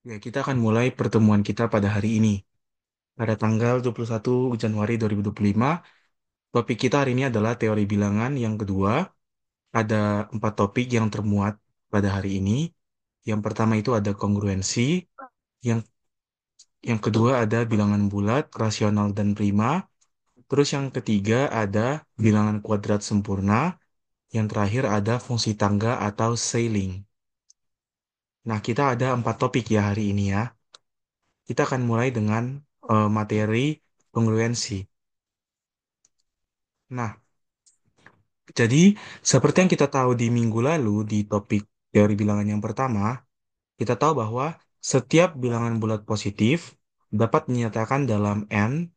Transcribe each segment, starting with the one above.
Ya, kita akan mulai pertemuan kita pada hari ini. Pada tanggal 21 Januari 2025, topik kita hari ini adalah teori bilangan yang kedua. Ada 4 topik yang termuat pada hari ini. Yang pertama itu ada kongruensi, yang yang kedua ada bilangan bulat, rasional, dan prima. Terus yang ketiga ada bilangan kuadrat sempurna. Yang terakhir ada fungsi tangga atau scaling. Nah, kita ada 4 topik ya hari ini ya. Kita akan mulai dengan materi kongruensi. Nah, jadi seperti yang kita tahu di minggu lalu di topik teori bilangan yang pertama, kita tahu bahwa setiap bilangan bulat positif dapat dinyatakan dalam N,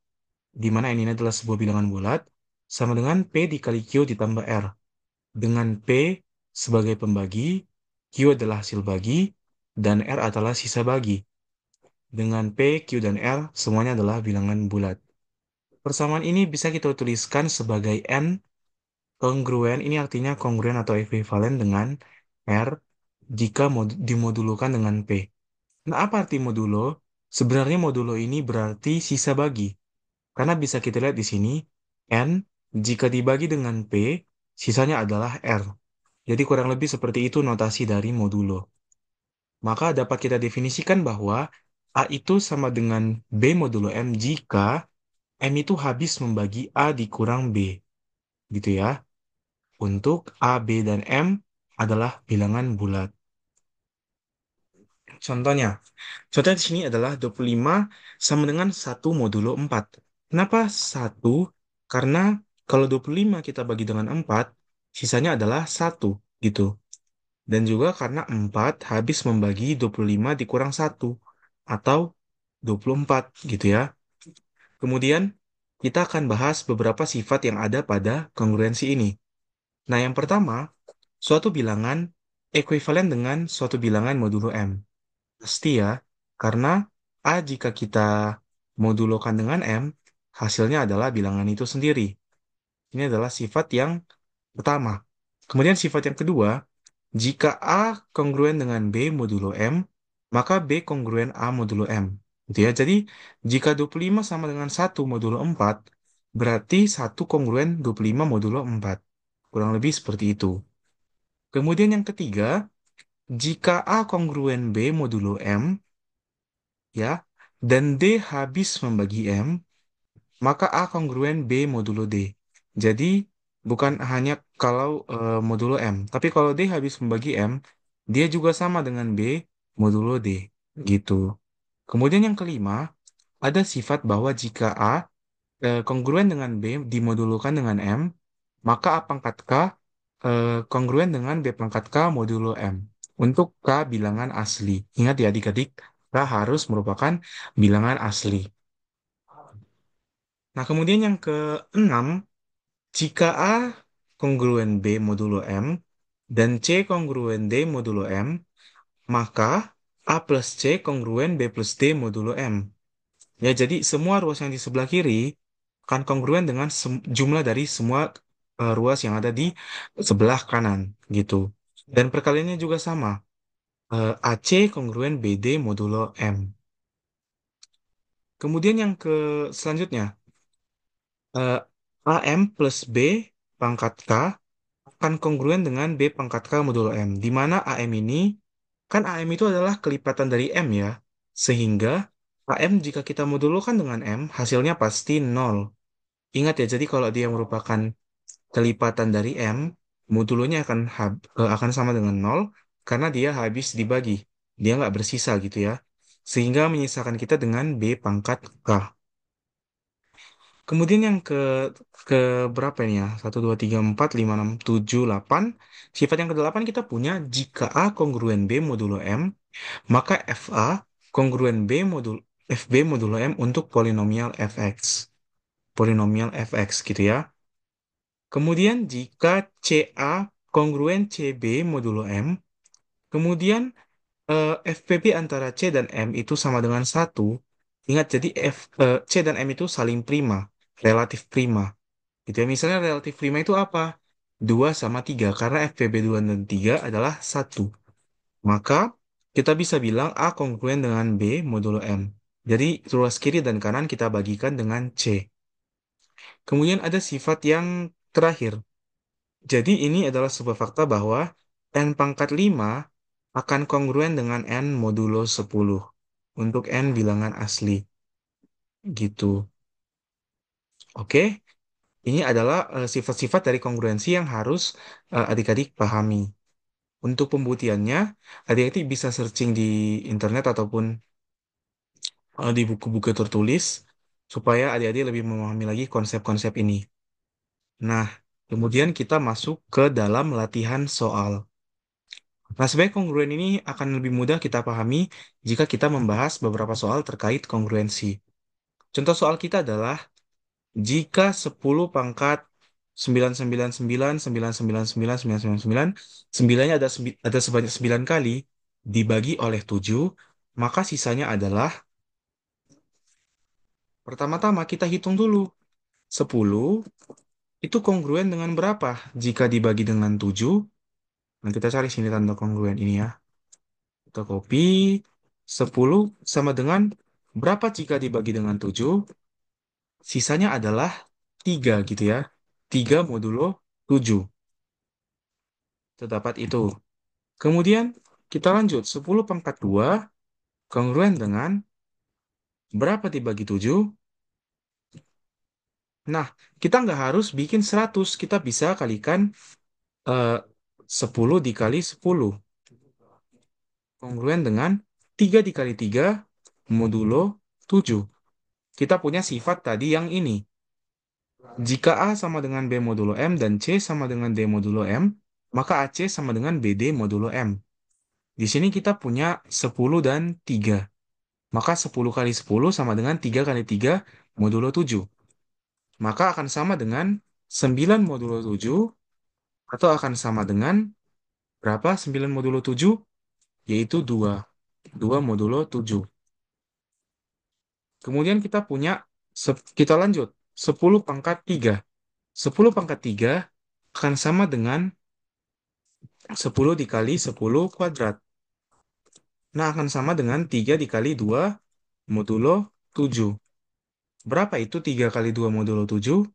di mana N ini adalah sebuah bilangan bulat, sama dengan P dikali Q ditambah R. Dengan P sebagai pembagi, Q adalah hasil bagi, dan R adalah sisa bagi. Dengan P, Q, dan R semuanya adalah bilangan bulat. Persamaan ini bisa kita tuliskan sebagai N kongruen. Ini artinya kongruen atau ekuivalen dengan R jika dimodulukan dengan P. Nah, apa arti modulo? Sebenarnya modulo ini berarti sisa bagi. Karena bisa kita lihat di sini, N jika dibagi dengan P, sisanya adalah R. Jadi kurang lebih seperti itu notasi dari modulo. Maka dapat kita definisikan bahwa A itu sama dengan B modulo M jika M itu habis membagi A dikurang B. Gitu ya. Untuk A, B, dan M adalah bilangan bulat. Contohnya, contohnya di sini adalah 25 sama dengan 1 modulo 4. Kenapa 1? Karena kalau 25 kita bagi dengan 4, sisanya adalah 1 gitu. Dan juga karena 4 habis membagi 25 dikurang 1 atau 24 gitu ya. Kemudian kita akan bahas beberapa sifat yang ada pada kongruensi ini. Nah, yang pertama, suatu bilangan ekuivalen dengan suatu bilangan modulo M. Pasti ya, karena A jika kita modulokan dengan M, hasilnya adalah bilangan itu sendiri. Ini adalah sifat yang pertama. Kemudian sifat yang kedua, jika A kongruen dengan B modulo M, maka B kongruen A modulo M. Gitu ya. Jadi, jika 25 sama dengan 1 modulo 4, berarti 1 kongruen 25 modulo 4. Kurang lebih seperti itu. Kemudian yang ketiga, jika A kongruen B modulo M, ya, dan D habis membagi M, maka A kongruen B modulo D. Jadi, bukan hanya kalau modulo M, tapi kalau D habis membagi M, dia juga sama dengan B modulo D. Gitu. Kemudian yang kelima, ada sifat bahwa jika A kongruen dengan B dimodulukan dengan M, maka A pangkat K kongruen dengan B pangkat K modulo M. Untuk K bilangan asli. Ingat ya adik-adik, K harus merupakan bilangan asli. Nah, kemudian yang keenam, jika A kongruen B modulo M dan C kongruen D modulo M, maka A plus C kongruen B plus D modulo M. Ya, jadi semua ruas yang di sebelah kiri akan kongruen dengan jumlah dari semua ruas yang ada di sebelah kanan, gitu. Dan perkaliannya juga sama. AC kongruen BD modulo M. Kemudian yang ke selanjutnya, eh, AM plus B pangkat K akan kongruen dengan B pangkat K modulo M. Di mana AM ini, kan AM itu adalah kelipatan dari M ya. Sehingga AM jika kita modulkan dengan M, hasilnya pasti 0. Ingat ya, jadi kalau dia merupakan kelipatan dari M, modulonya akan sama dengan 0 karena dia habis dibagi. Dia nggak bersisa gitu ya. Sehingga menyisakan kita dengan B pangkat K. Kemudian yang ke berapa ini ya? 1, 2, 3, 4, 5, 6, 7, 8. Sifat yang ke-8 kita punya jika A kongruen B modulo M, maka FA kongruen FB modulo M untuk polinomial fx. Polinomial fx gitu ya. Kemudian jika CA kongruen CB modulo M, kemudian FPB antara C dan M itu sama dengan 1. Ingat, jadi C dan M itu saling prima, relatif prima. Gitu ya. Misalnya relatif prima itu apa? 2 sama 3, karena FPB 2 dan 3 adalah 1. Maka Kita bisa bilang A kongruen dengan B modulo M. Jadi ruas kiri dan kanan kita bagikan dengan C. Kemudian ada sifat yang terakhir. Jadi ini adalah sebuah fakta bahwa N pangkat 5 akan kongruen dengan N modulo 10 untuk N bilangan asli. Gitu. Oke, ini adalah sifat-sifat dari kongruensi yang harus adik-adik pahami. Untuk pembuktiannya, adik-adik bisa searching di internet ataupun di buku-buku tertulis supaya adik-adik lebih memahami lagi konsep-konsep ini. Nah, kemudian kita masuk ke dalam latihan soal. Nah, sebenarnya kongruen ini akan lebih mudah kita pahami jika kita membahas beberapa soal terkait kongruensi. Contoh soal kita adalah jika 10 pangkat 999, 999, 999, 9-nya ada sebanyak 9 kali dibagi oleh 7, maka sisanya adalah, pertama-tama kita hitung dulu. 10 itu kongruen dengan berapa jika dibagi dengan 7? Nah, kita cari sini tanda kongruen ini ya. Kita copy. 10 sama dengan berapa jika dibagi dengan 7? Sisanya adalah 3 gitu ya. 3 modulo 7. Terdapat itu. Kemudian kita lanjut. 10 pangkat 2 kongruen dengan berapa dibagi 7? Nah, kita nggak harus bikin 100. Kita bisa kalikan eh, 10 dikali 10. Kongruen dengan 3 dikali 3 modulo 7. Kita punya sifat tadi yang ini. Jika A sama dengan B modulo M dan C sama dengan D modulo M, maka AC sama dengan BD modulo M. Di sini kita punya 10 dan 3. Maka 10 kali 10 sama dengan 3 kali 3 modulo 7. Maka akan sama dengan 9 modulo 7 atau akan sama dengan berapa 9 modulo 7? Yaitu 2. 2 modulo 7. Kemudian kita punya, kita lanjut. 10 pangkat 3. 10 pangkat 3 akan sama dengan 10 dikali 10 kuadrat. Nah, akan sama dengan 3 dikali 2 modulo 7. Berapa itu 3 kali 2 modulo 7?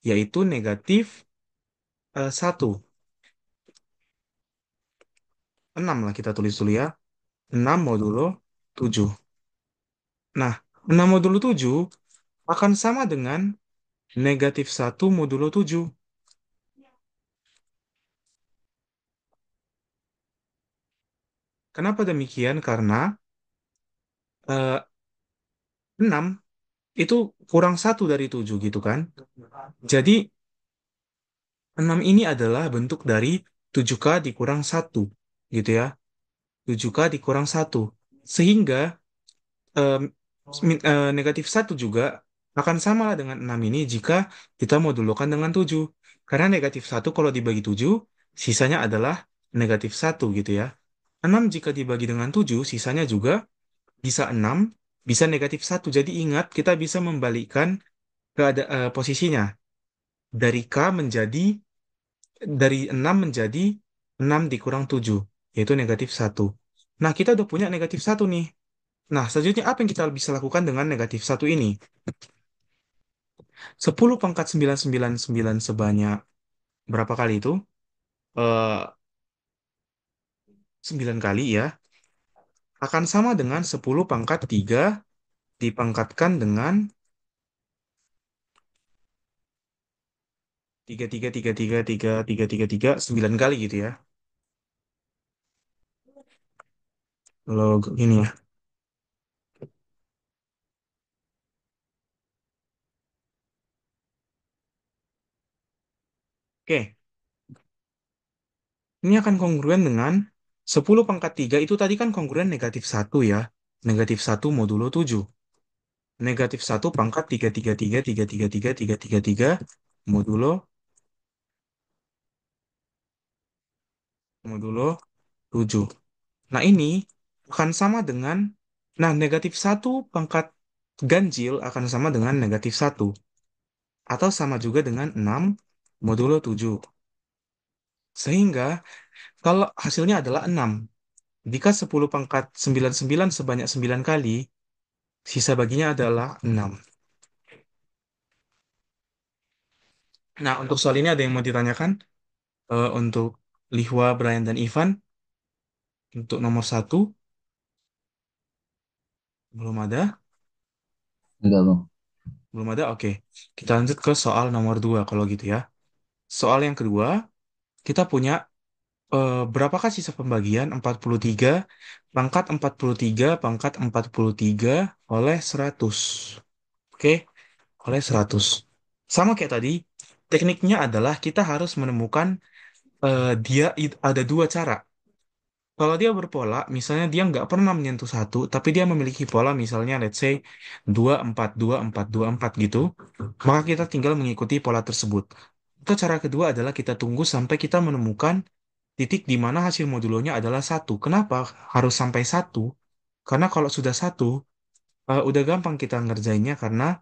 Yaitu negatif 1. 6 lah kita tulis dulu ya. 6 modulo 7. Nah, 6 modulo 7 akan sama dengan negatif 1 modulo 7. Kenapa demikian? Karena eh, 6 itu kurang 1 dari 7 gitu kan. Jadi 6 ini adalah bentuk dari 7K dikurang 1 gitu ya. 7K dikurang 1. Sehingga em, negatif 1 juga akan sama lah dengan 6 ini jika kita modulkan dengan 7. Karena negatif 1 kalau dibagi 7, sisanya adalah negatif 1 gitu ya. 6 jika dibagi dengan 7, sisanya juga bisa 6, bisa negatif 1. Jadi ingat, kita bisa membalikkan posisinya. Dari K menjadi, dari 6 menjadi 6 dikurang 7, yaitu negatif 1. Nah, kita udah punya negatif 1 nih. Nah, selanjutnya apa yang kita bisa lakukan dengan negatif 1 ini? 10 pangkat 999 sebanyak berapa kali itu? Eh 9 kali ya. Akan sama dengan 10 pangkat 3 dipangkatkan dengan 3 3 3 3 3 3 3 3 9 kali gitu ya. Kalau ini ya. Oke, ini akan kongruen dengan 10 pangkat 3 itu tadi kan kongruen negatif 1 ya. Negatif 1 modulo 7. Negatif 1 pangkat 3 3 3 3 3 3 3 3 3 modulo modulo 7. Nah, ini akan sama dengan, nah, negatif 1 pangkat ganjil akan sama dengan negatif 1. Atau sama juga dengan 6 modulo 7. Sehingga kalau hasilnya adalah 6. Jika 10 pangkat 99 sebanyak 9 kali, sisa baginya adalah 6. Nah, untuk soal ini ada yang mau ditanyakan? Untuk Lihwa, Brian, dan Ivan, untuk nomor satu, belum ada? Enggak, Bang. Belum ada? Oke. Kita lanjut ke soal nomor dua kalau gitu ya. Soal yang kedua, kita punya berapakah sisa pembagian 43 pangkat 43 pangkat 43 oleh 100? Oke, oleh 100. Sama kayak tadi, tekniknya adalah kita harus menemukan ada dua cara. Kalau dia berpola, misalnya dia nggak pernah menyentuh satu, tapi dia memiliki pola misalnya let's say 2 4 2 4 2 4 gitu, maka kita tinggal mengikuti pola tersebut. Atau cara kedua adalah kita tunggu sampai kita menemukan titik di mana hasil modulonya adalah satu. Kenapa harus sampai satu? Karena kalau sudah satu, udah gampang kita ngerjainnya karena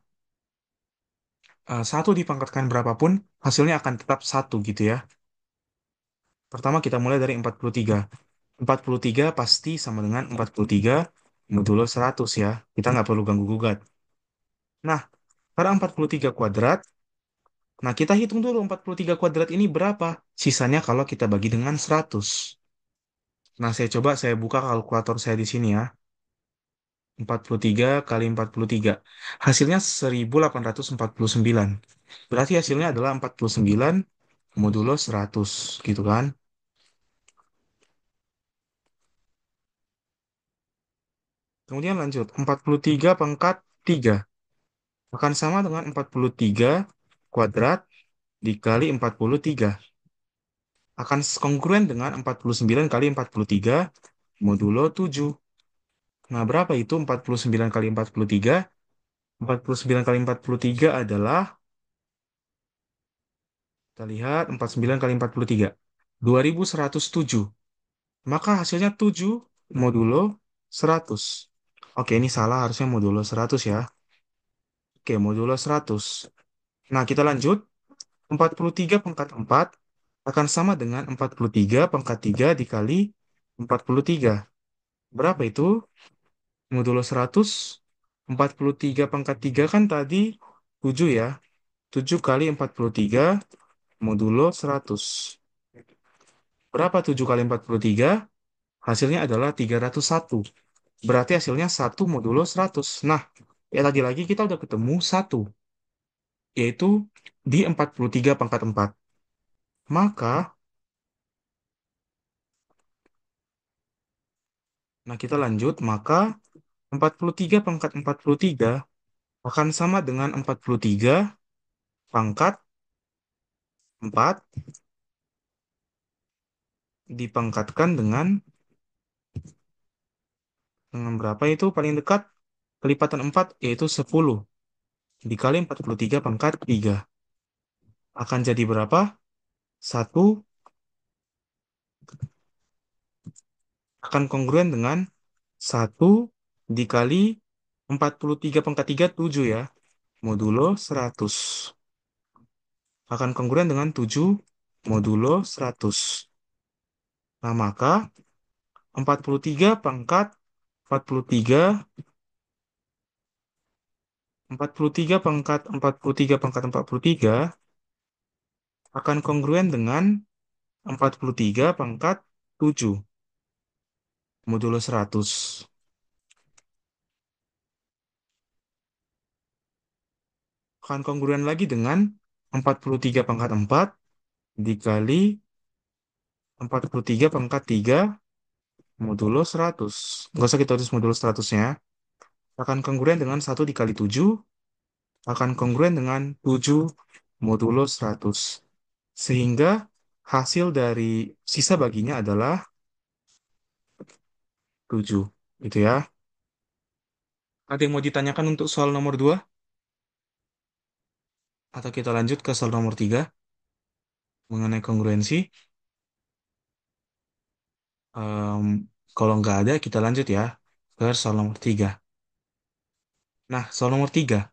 satu dipangkatkan berapapun, hasilnya akan tetap satu gitu ya. Pertama kita mulai dari 43. 43 pasti sama dengan 43 modulo 100 ya. Kita nggak perlu ganggu-gugat. Nah, pada 43 kuadrat, nah kita hitung dulu 43 kuadrat ini berapa sisanya kalau kita bagi dengan 100. Nah, saya buka kalkulator saya di sini ya. 43 kali 43. Hasilnya 1849. Berarti hasilnya adalah 49 modulo 100 gitu kan. Kemudian lanjut, 43 pangkat 3 akan sama dengan 43 kuadrat dikali 43. Akan kongruen dengan 49 kali 43 modulo 7. Nah, berapa itu 49 kali 43? 49 kali 43 adalah, kita lihat, 49 kali 43. 2107. Maka hasilnya 7 modulo 100. Oke, ini salah, harusnya modulo 100 ya. Oke, modulo 100. Nah, kita lanjut. 43 pangkat 4 akan sama dengan 43 pangkat 3 dikali 43. Berapa itu? Modulo 100. 43 pangkat 3 kan tadi 7 ya. 7 kali 43 modulo 100. Berapa 7 kali 43? Hasilnya adalah 301. Berarti hasilnya 1 modulo 100. Nah, ya lagi-lagi kita udah ketemu 1, yaitu di 43 pangkat 4. Maka, nah kita lanjut, maka 43 pangkat 43 akan sama dengan 43 pangkat 4 dipangkatkan dengan berapa itu paling dekat? Kelipatan 4 yaitu 10 dikali 43 pangkat 3. Akan jadi berapa? Satu akan kongruen dengan 1 dikali 43 pangkat 3 7 ya. Modulo 100. Akan kongruen dengan 7 modulo 100. Nah, maka 43 pangkat 43 43 pangkat 43 pangkat 43 akan kongruen dengan 43 pangkat 7 modulo 100. Akan kongruen lagi dengan 43 pangkat 4 dikali 43 pangkat 3 modulo 100. Nggak usah kita tulis modulo 100-nya. Akan kongruen dengan 1 dikali 7 akan kongruen dengan 7 modulo 100. Sehingga hasil dari sisa baginya adalah 7. Gitu ya. Ada yang mau ditanyakan untuk soal nomor 2? Atau kita lanjut ke soal nomor 3 mengenai kongruensi? Em, Kalau nggak ada, kita lanjut ya ke soal nomor 3. Nah, soal nomor 3.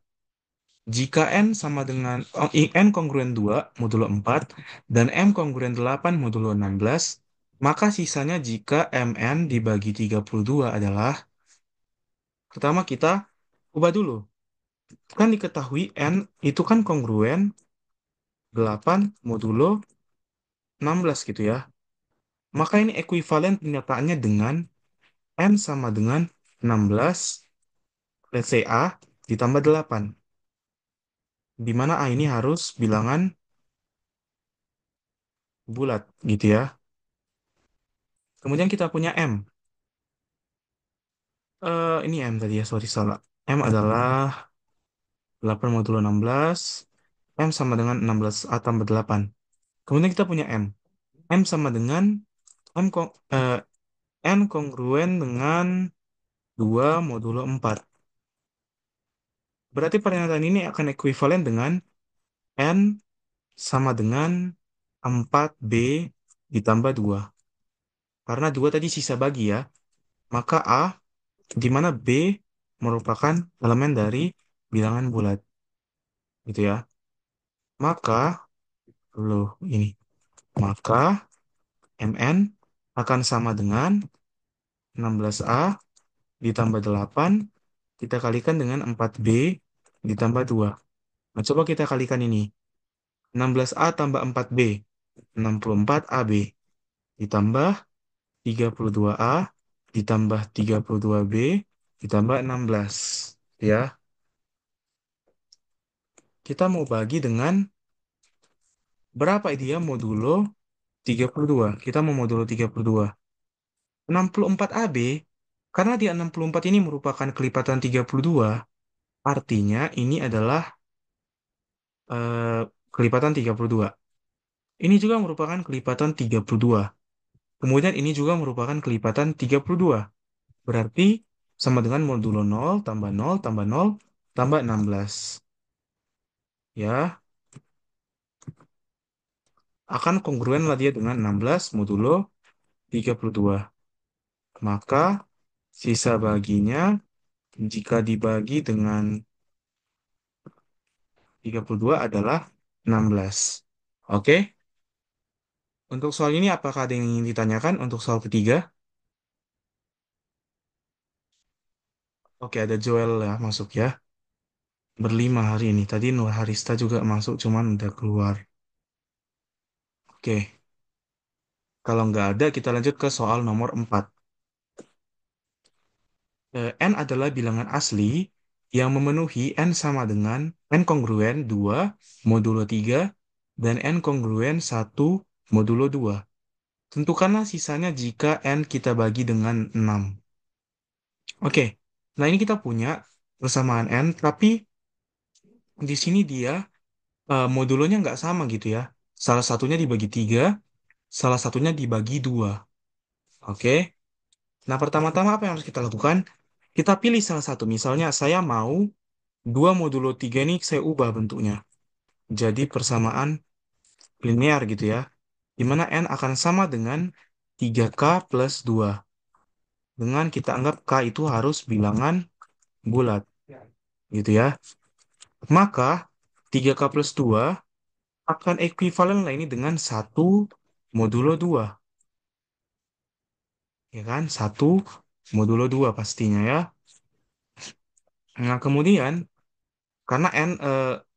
Jika N sama dengan N kongruen 2 modulo 4 dan M kongruen 8 modulo 16, Maka sisanya jika MN dibagi 32 adalah, pertama kita ubah dulu. Kan diketahui N itu kan kongruen 8 modulo 16 gitu ya. Maka ini ekuivalen penyataannya dengan N sama dengan 16, let's say A, ditambah 8. Di mana A ini harus bilangan bulat gitu ya. Kemudian kita punya M. Ini M tadi ya, sorry salah. M adalah 8 modulo 16. M sama dengan 16A tambah 8. Kemudian kita punya M. M sama dengan M N kongruen dengan 2 modulo 4. Berarti pernyataan ini akan ekuivalen dengan N sama dengan 4B ditambah 2. Karena 2 tadi sisa bagi ya. Maka A, di mana B merupakan elemen dari bilangan bulat. Gitu ya. Maka, loh ini. Maka MN akan sama dengan 16A ditambah 8 kita kalikan dengan 4B ditambah 2. Nah, coba kita kalikan ini. 16A tambah 4B, 64AB ditambah 32A ditambah 32B ditambah 16. Ya, kita mau bagi dengan berapa dia modulo 32. Kita mau modulo 32. 64AB, karena dia 64 ini merupakan kelipatan 32, artinya ini adalah eh, kelipatan 32. Ini juga merupakan kelipatan 32. Kemudian ini juga merupakan kelipatan 32. Berarti sama dengan modulo 0 tambah 0 tambah 0 tambah 16. Ya, akan kongruen lah dia dengan 16 modulo 32. Maka sisa baginya jika dibagi dengan 32 adalah 16. Oke, untuk soal ini apakah ada yang ingin ditanyakan untuk soal ketiga? Oke, ada Joel ya masuk ya. Berlima hari ini. Tadi Nur Harista juga masuk, cuman udah keluar. Oke, kalau nggak ada, kita lanjut ke soal nomor 4. N adalah bilangan asli yang memenuhi N sama dengan N kongruen 2 modulo 3 dan N kongruen 1 modulo 2. Tentukanlah sisanya jika N kita bagi dengan 6. Oke, nah ini kita punya persamaan N, tapi di sini dia modulonya nggak sama gitu ya. Salah satunya dibagi 3, salah satunya dibagi 2. Oke, nah pertama-tama apa yang harus kita lakukan? Kita pilih salah satu. Misalnya saya mau 2 modulo 3 ini saya ubah bentuknya. Jadi persamaan linear gitu ya. Di mana N akan sama dengan 3K plus 2. Dengan kita anggap K itu harus bilangan bulat. Gitu ya. Maka 3K plus 2 akan ekuivalen lah ini dengan 1 modulo 2. Ya kan? 1 modulo 2 pastinya ya. Nah kemudian karena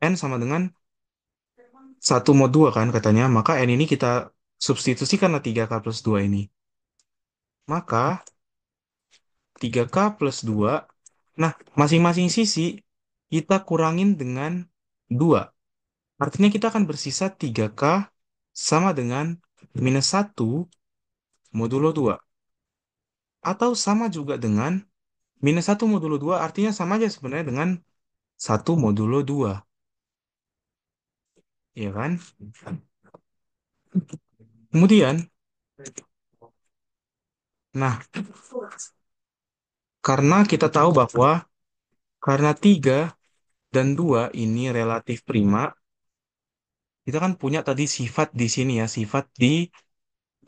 N sama dengan 1 mod 2 kan katanya, maka N ini kita substitusikan lah 3K plus 2 ini. Maka 3K plus 2. Nah, masing-masing sisi kita kurangin dengan 2. Artinya kita akan bersisa 3K sama dengan minus 1 modulo 2. Atau sama juga dengan minus 1 modulo 2, artinya sama aja sebenarnya dengan 1 modulo 2. Ya kan? Kemudian, nah, karena kita tahu bahwa karena 3 dan 2 ini relatif prima, kita kan punya tadi sifat di sini ya, sifat di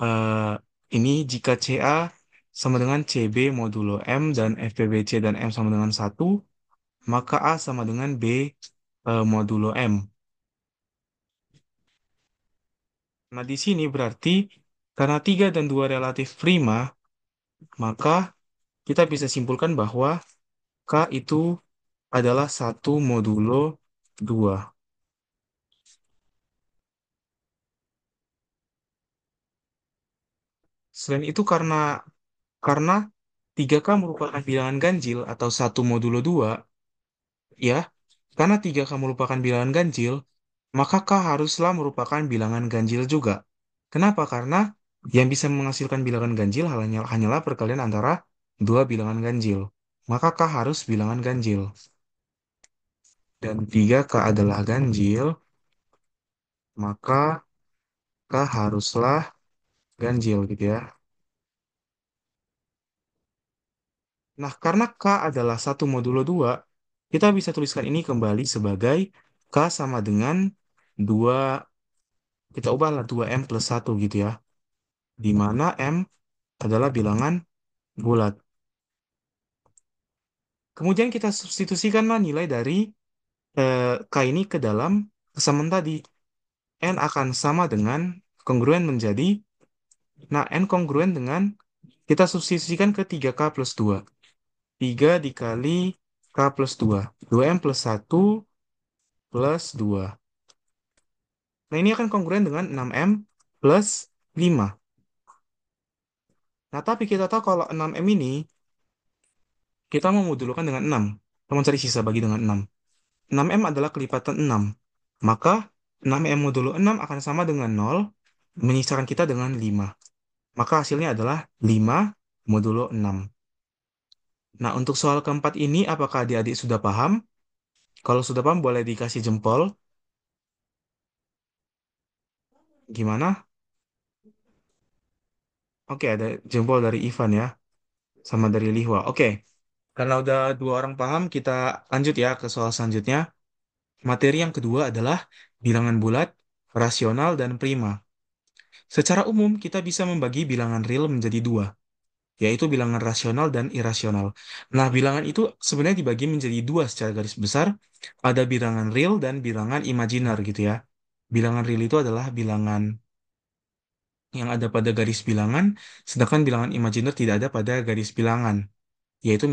eh, ini jika CA sama dengan CB modulo M dan FPBC dan M sama dengan 1, maka A sama dengan B modulo M. Nah, di sini berarti Karena 3 dan 2 relatif prima, maka kita bisa simpulkan bahwa K itu adalah satu modulo 2. Selain itu karena 3K merupakan bilangan ganjil atau satu modulo 2, ya, karena 3K merupakan bilangan ganjil, maka K haruslah merupakan bilangan ganjil juga. Kenapa? Karena yang bisa menghasilkan bilangan ganjil hanyalah perkalian antara dua bilangan ganjil. Maka K harus bilangan ganjil. Dan 3K adalah ganjil, maka K haruslah ganjil gitu ya. Nah, karena K adalah satu modulo 2, kita bisa tuliskan ini kembali sebagai K sama dengan 2, kita ubahlah 2M plus 1 gitu ya. Di mana M adalah bilangan bulat. Kemudian kita substitusikanlah nilai dari K ini ke dalam kesamaan tadi. N akan sama dengan kongruen menjadi, nah N kongruen dengan, kita substitusikan ke 3K plus 2. 3 dikali K plus 2. 2M plus 1 plus 2. Nah ini akan kongruen dengan 6M plus 5. Nah tapi kita tahu kalau 6M ini kita mau modulkan dengan 6. Kita mau cari sisa bagi dengan 6. 6M adalah kelipatan 6. Maka 6M modulo 6 akan sama dengan 0, menyisakan kita dengan 5. Maka hasilnya adalah 5 modulo 6. Nah, untuk soal keempat ini, apakah adik-adik sudah paham? Kalau sudah paham, boleh dikasih jempol. Gimana? Oke, ada jempol dari Ivan ya, sama dari Lihwa. Oke, karena udah dua orang paham, kita lanjut ya ke soal selanjutnya. Materi yang kedua adalah bilangan bulat, rasional, dan prima. Secara umum, kita bisa membagi bilangan real menjadi dua, yaitu bilangan rasional dan irasional. Nah, bilangan itu sebenarnya dibagi menjadi dua secara garis besar. Ada bilangan real dan bilangan imajiner gitu ya. Bilangan real itu adalah bilangan yang ada pada garis bilangan, sedangkan bilangan imajiner tidak ada pada garis bilangan, yaitu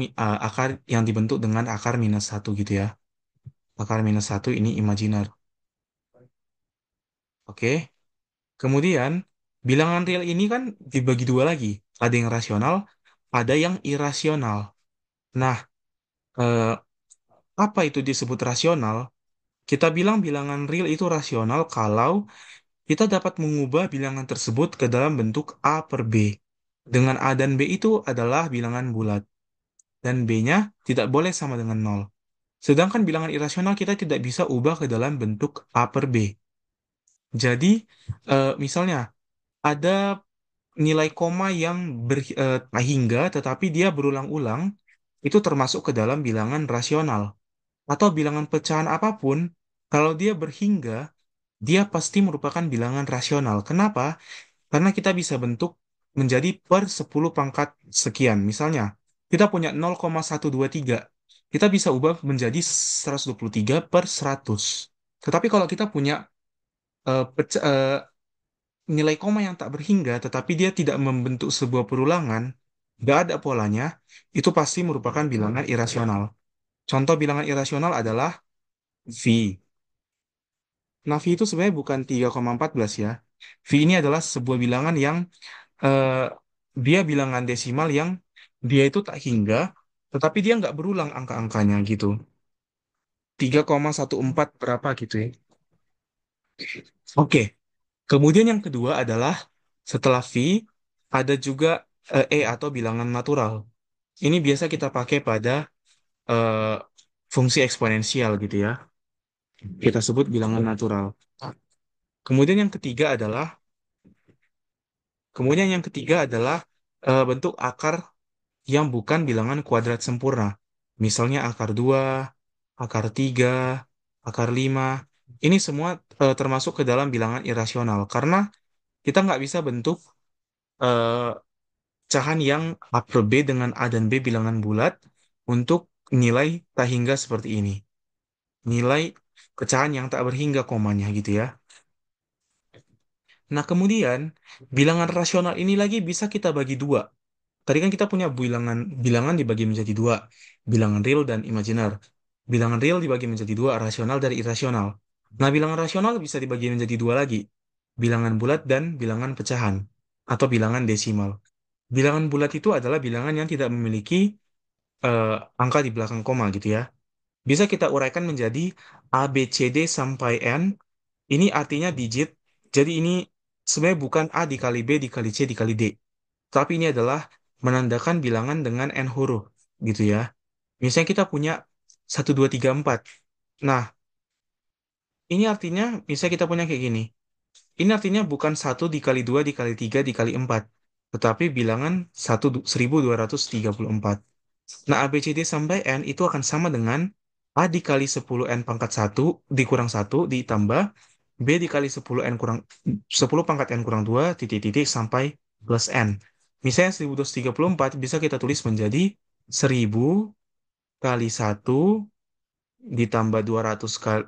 akar yang dibentuk dengan akar minus satu gitu ya. Akar minus satu ini imajiner. Oke. Kemudian, bilangan real ini kan dibagi dua lagi. Ada yang rasional, ada yang irasional. Nah, eh, apa itu disebut rasional? Kita bilang bilangan real itu rasional kalau kita dapat mengubah bilangan tersebut ke dalam bentuk A per B. Dengan A dan B itu adalah bilangan bulat. Dan B-nya tidak boleh sama dengan nol. Sedangkan bilangan irasional kita tidak bisa ubah ke dalam bentuk A per B. Jadi, misalnya ada nilai koma yang hingga tetapi dia berulang-ulang, itu termasuk ke dalam bilangan rasional. Atau bilangan pecahan apapun, kalau dia berhingga, dia pasti merupakan bilangan rasional. Kenapa? Karena kita bisa bentuk menjadi per 10 pangkat sekian. Misalnya, kita punya 0,123. Kita bisa ubah menjadi 123 per 100. Tetapi kalau kita punya nilai koma yang tak berhingga, tetapi dia tidak membentuk sebuah perulangan, nggak ada polanya, itu pasti merupakan bilangan irasional. Contoh bilangan irasional adalah V. Nah, V itu sebenarnya bukan 3,14 ya. V ini adalah sebuah bilangan yang eh, dia bilangan desimal yang dia itu tak hingga, tetapi dia nggak berulang angka-angkanya gitu. 3,14 berapa gitu ya. Oke, kemudian yang kedua adalah setelah V, ada juga atau bilangan natural. Ini biasa kita pakai pada eh, fungsi eksponensial gitu ya. Kita sebut bilangan natural. Kemudian yang ketiga adalah kemudian yang ketiga adalah bentuk akar yang bukan bilangan kuadrat sempurna. Misalnya akar 2, akar 3, akar 5. Ini semua termasuk ke dalam bilangan irasional karena kita nggak bisa bentuk eh, pecahan yang A per B dengan A dan B bilangan bulat untuk nilai tak hingga seperti ini. Nilai pecahan yang tak berhingga komanya gitu ya. Nah, kemudian bilangan rasional ini lagi bisa kita bagi dua. Tadi kan kita punya bilangan bilangan dibagi menjadi dua, bilangan real dan imajiner. Bilangan real dibagi menjadi dua, rasional dan irasional. Nah, bilangan rasional bisa dibagi menjadi dua lagi, bilangan bulat dan bilangan pecahan atau bilangan desimal. Bilangan bulat itu adalah bilangan yang tidak memiliki eh, angka di belakang koma gitu ya. Bisa kita uraikan menjadi A, B, C, D sampai N. Ini artinya digit. Jadi ini sebenarnya bukan A dikali B dikali C dikali D. Tapi ini adalah menandakan bilangan dengan N huruf gitu ya. Misalnya kita punya 1, 2, 3, 4. Nah, ini artinya misalnya kita punya kayak gini. Ini artinya bukan 1 dikali 2 dikali 3 dikali 4, tetapi bilangan 1234. Nah, A, B, C, D sampai N itu akan sama dengan A dikali 10N pangkat 1 dikurang 1 ditambah B dikali 10N kurang 10 pangkat N kurang 2 titik-titik sampai plus N. Misalnya 1234 bisa kita tulis menjadi 1000 kali 1 ditambah 200 kali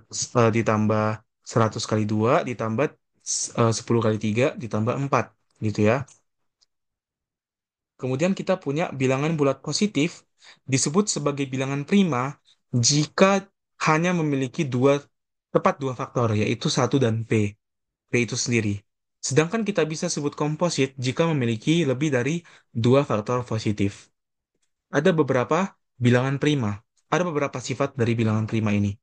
ditambah 100 kali 2 ditambah 10 kali 3 ditambah 4 gitu ya. Kemudian kita punya bilangan bulat positif disebut sebagai bilangan prima jika hanya memiliki tepat dua faktor, yaitu satu dan P. P itu sendiri. Sedangkan kita bisa sebut komposit jika memiliki lebih dari dua faktor positif. Ada beberapa bilangan prima. Ada beberapa sifat dari bilangan prima ini.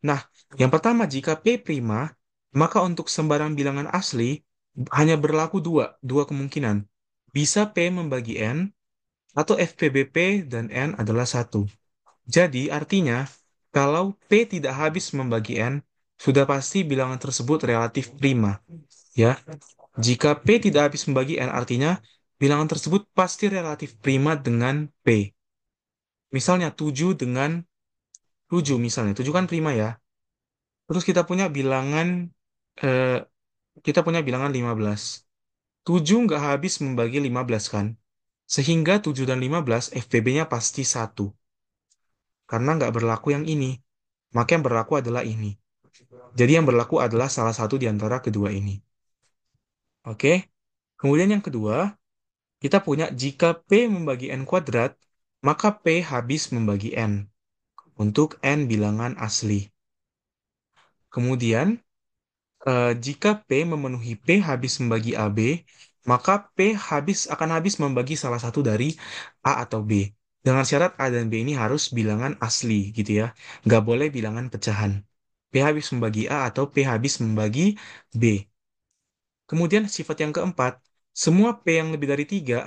Nah, yang pertama, jika P prima, maka untuk sembarang bilangan asli hanya berlaku dua kemungkinan. Bisa P membagi N, atau FPBP dan N adalah satu. Jadi, artinya, kalau P tidak habis membagi N, sudah pasti bilangan tersebut relatif prima. Ya, jika P tidak habis membagi N, artinya bilangan tersebut pasti relatif prima dengan P. Misalnya 7 dengan 7 misalnya. 7 kan prima ya. Terus eh, kita punya bilangan 15. 7 nggak habis membagi 15 kan? Sehingga 7 dan 15 FPB-nya pasti satu. Karena nggak berlaku yang ini. Maka yang berlaku adalah ini. Jadi yang berlaku adalah salah satu di antara kedua ini. Oke? Kemudian yang kedua, kita punya jika P membagi N kuadrat, maka P habis membagi N untuk N bilangan asli. Kemudian, jika P memenuhi P habis membagi AB, maka P akan habis membagi salah satu dari A atau B. Dengan syarat A dan B ini harus bilangan asli gitu ya. Nggak boleh bilangan pecahan. P habis membagi A atau P habis membagi B. Kemudian sifat yang keempat, semua P yang lebih dari 3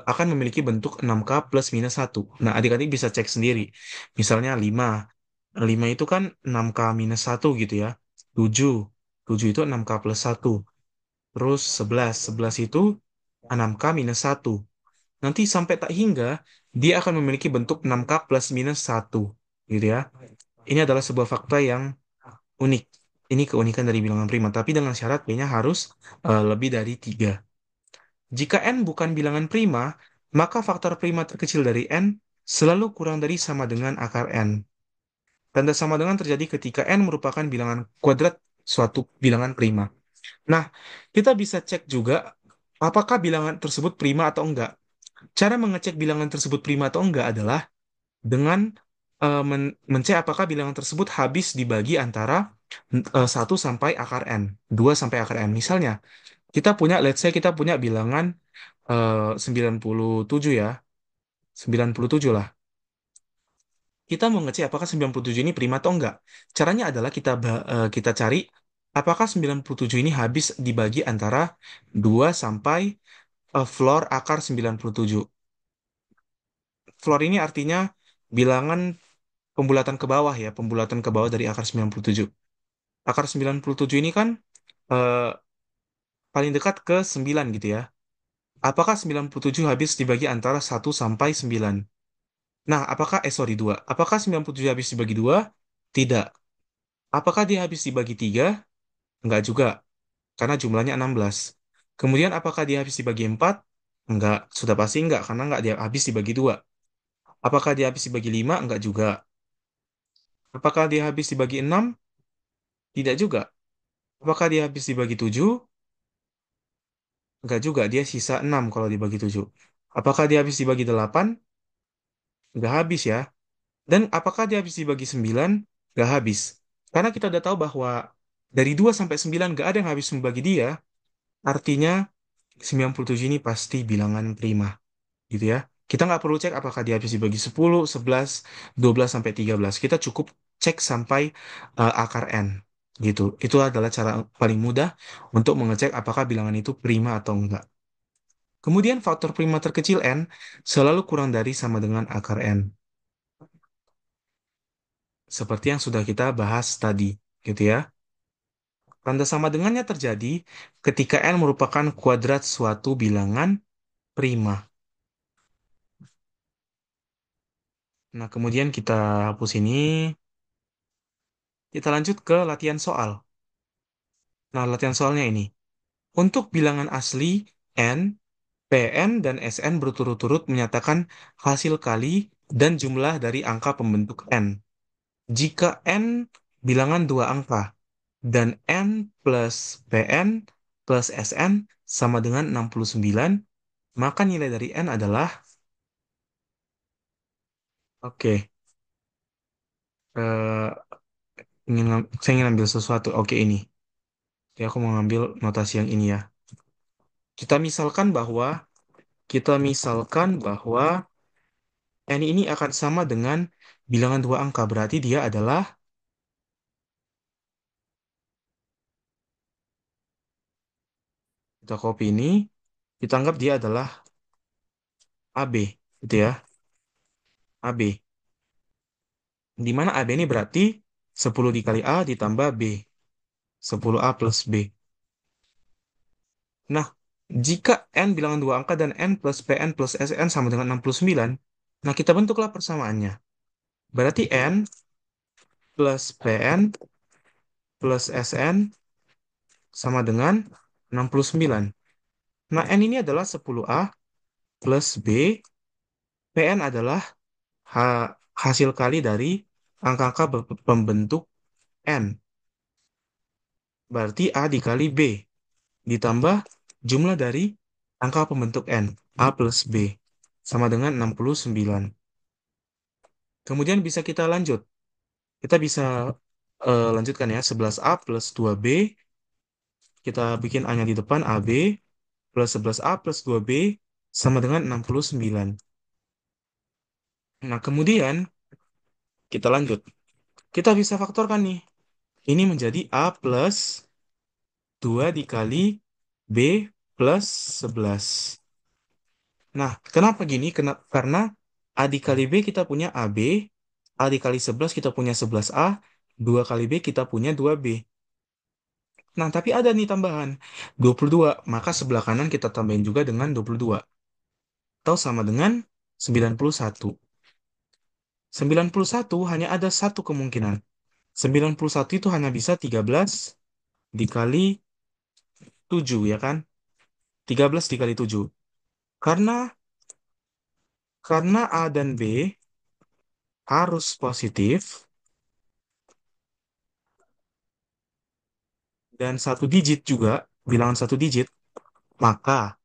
akan memiliki bentuk 6K plus minus 1. Nah, adik-adik bisa cek sendiri. Misalnya 5. 5 itu kan 6K minus 1 gitu ya. 7. 7 itu 6K plus 1. Terus 11. 11 itu 6K minus 1. Nanti sampai tak hingga, dia akan memiliki bentuk 6K plus minus 1. Gitu ya. Ini adalah sebuah fakta yang unik. Ini keunikan dari bilangan prima, tapi dengan syarat P-nya harus lebih dari 3. Jika N bukan bilangan prima, maka faktor prima terkecil dari N selalu kurang dari sama dengan akar N. Tanda sama dengan terjadi ketika N merupakan bilangan kuadrat suatu bilangan prima. Nah, kita bisa cek juga apakah bilangan tersebut prima atau enggak. Cara mengecek bilangan tersebut prima atau enggak adalah dengan mencek apakah bilangan tersebut habis dibagi antara 1 sampai akar N, 2 sampai akar N. Misalnya, let's say kita punya bilangan 97 ya, 97 lah. Kita mau ngecek apakah 97 ini prima atau enggak. Caranya adalah kita cari apakah 97 ini habis dibagi antara 2 sampai floor akar 97. Floor ini artinya bilangan pembulatan ke bawah ya, pembulatan ke bawah dari akar 97. Akar 97 ini kan eh, paling dekat ke 9 gitu ya. Apakah 97 habis dibagi antara 1 sampai 9? Nah, sorry, 2. Apakah 97 habis dibagi 2? Tidak. Apakah dia habis dibagi 3? Enggak juga, karena jumlahnya 16. Kemudian apakah dia habis dibagi 4? Enggak, sudah pasti enggak, karena enggak dia habis dibagi 2. Apakah dia habis dibagi 5? Enggak juga. Apakah dia habis dibagi 6? Tidak juga. Apakah dia habis dibagi 7? Enggak juga, dia sisa 6 kalau dibagi 7. Apakah dia habis dibagi 8? Enggak habis ya. Dan apakah dia habis dibagi 9? Enggak habis. Karena kita udah tahu bahwa dari 2 sampai 9 enggak ada yang habis membagi dia, artinya 97 ini pasti bilangan prima. Gitu ya. Kita nggak perlu cek apakah dia habis dibagi 10, 11, 12, sampai 13. Kita cukup cek sampai akar N. Gitu. Itu adalah cara paling mudah untuk mengecek apakah bilangan itu prima atau enggak. Kemudian faktor prima terkecil N selalu kurang dari sama dengan akar N. Seperti yang sudah kita bahas tadi. Gitu ya. Tanda sama dengannya terjadi ketika N merupakan kuadrat suatu bilangan prima. Nah, kemudian kita hapus ini. Kita lanjut ke latihan soal. Nah, latihan soalnya ini. Untuk bilangan asli N, Pn, dan Sn berturut-turut menyatakan hasil kali dan jumlah dari angka pembentuk N. Jika N bilangan dua angka dan N plus Pn plus Sn sama dengan 69, maka nilai dari N adalah, oke, eh, saya ingin ambil sesuatu. Oke, ini. Oke, aku mau ngambil notasi yang ini ya. Kita misalkan bahwa Kita misalkan bahwa N ini akan sama dengan bilangan dua angka. Berarti dia adalah, kita copy ini, kita anggap dia adalah AB. Gitu ya, AB. Di mana AB ini berarti 10 dikali A ditambah B. 10A plus B. Nah, jika N bilangan dua angka dan N plus Pn plus Sn sama dengan 69, nah kita bentuklah persamaannya. Berarti N plus Pn plus Sn sama dengan 69. Nah, N ini adalah 10A plus B, Pn adalah hasil kali dari angka-angka pembentuk N. Berarti A dikali B, ditambah jumlah dari angka pembentuk N, A plus B, sama dengan 69. Kemudian bisa kita lanjut. Kita bisa lanjutkan ya, 11A plus 2B, kita bikin A-nya di depan, AB, plus 11A plus 2B, sama dengan 69. Nah, kemudian kita lanjut. Kita bisa faktorkan nih. Ini menjadi A plus 2 dikali B plus 11. Nah, kenapa gini? Karena A dikali B kita punya AB, A dikali 11 kita punya 11A, 2 kali B kita punya 2B. Nah, tapi ada nih tambahan, 22. Maka sebelah kanan kita tambahin juga dengan 22. Atau sama dengan 91. 91 hanya ada satu kemungkinan. 91 itu hanya bisa 13 dikali 7, ya kan? 13 dikali 7. Karena A dan B harus positif dan satu digit juga, bilangan satu digit, maka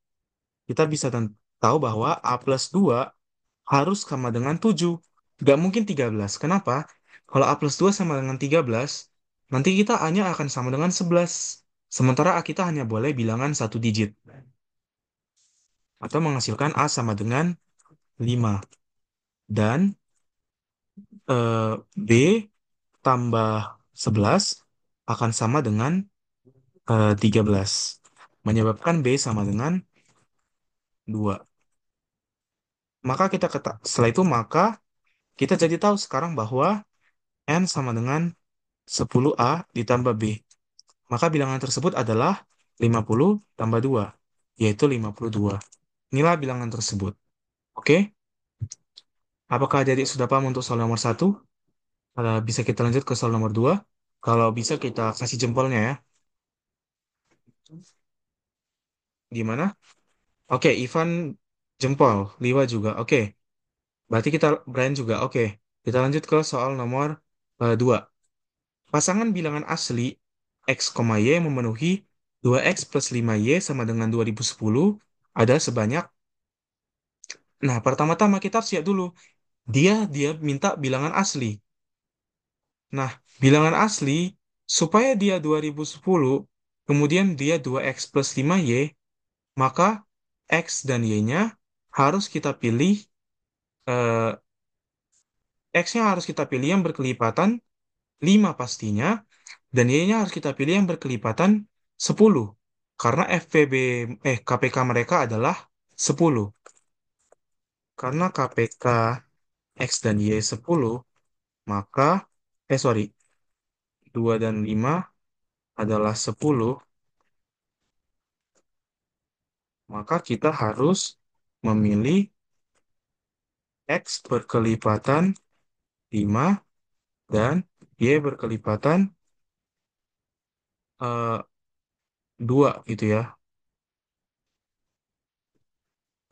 kita bisa tahu bahwa A plus 2 harus sama dengan 7. Gak mungkin 13. Kenapa? Kalau A plus 2 sama dengan 13, nanti kita A-nya akan sama dengan 11. Sementara A kita hanya boleh bilangan satu digit. Atau menghasilkan A sama dengan 5. Dan B tambah 11 akan sama dengan 13. Menyebabkan B sama dengan 2. Maka setelah itu maka kita jadi tahu sekarang bahwa N sama dengan 10A ditambah B. Maka bilangan tersebut adalah 50 tambah 2, yaitu 52. Inilah bilangan tersebut. Oke? Apakah adik sudah paham untuk soal nomor satu? Bisa kita lanjut ke soal nomor 2. Kalau bisa kita kasih jempolnya ya. Gimana? Oke, Ivan jempol, Liwa juga. Oke, berarti kita Brian juga. Oke, kita lanjut ke soal nomor 2. Pasangan bilangan asli X, Y memenuhi 2X plus 5Y sama dengan 2010 ada sebanyak. Nah, pertama-tama kita harus lihat dulu. Dia minta bilangan asli. Nah, bilangan asli supaya dia 2010, kemudian dia 2X plus 5Y, maka X dan Y-nya harus kita pilih, eh, X-nya harus kita pilih yang berkelipatan 5 pastinya, dan Y-nya harus kita pilih yang berkelipatan 10. Karena KPK mereka adalah 10. Karena KPK X dan Y 10, maka, sorry, 2 dan 5 adalah 10, maka kita harus memilih X berkelipatan 5 dan Y berkelipatan 2 gitu ya.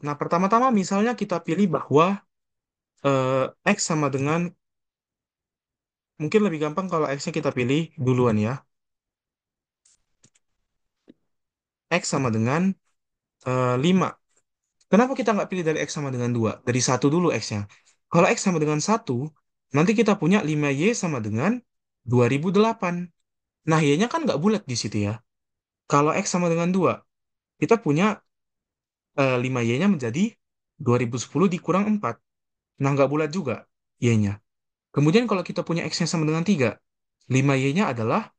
Nah, pertama-tama misalnya kita pilih bahwa X sama dengan, mungkin lebih gampang kalau X-nya kita pilih duluan ya. X sama dengan 5. Kenapa kita nggak pilih dari X sama dengan 2? Dari satu dulu X-nya. Kalau X sama dengan satu, nanti kita punya 5Y sama dengan 2008. Nah, Y-nya kan nggak bulat di situ ya. Kalau X sama dengan 2, kita punya 5Y-nya menjadi 2010 dikurang 4. Nah, nggak bulat juga Y-nya. Kemudian kalau kita punya X-nya sama dengan 3, 5Y-nya adalah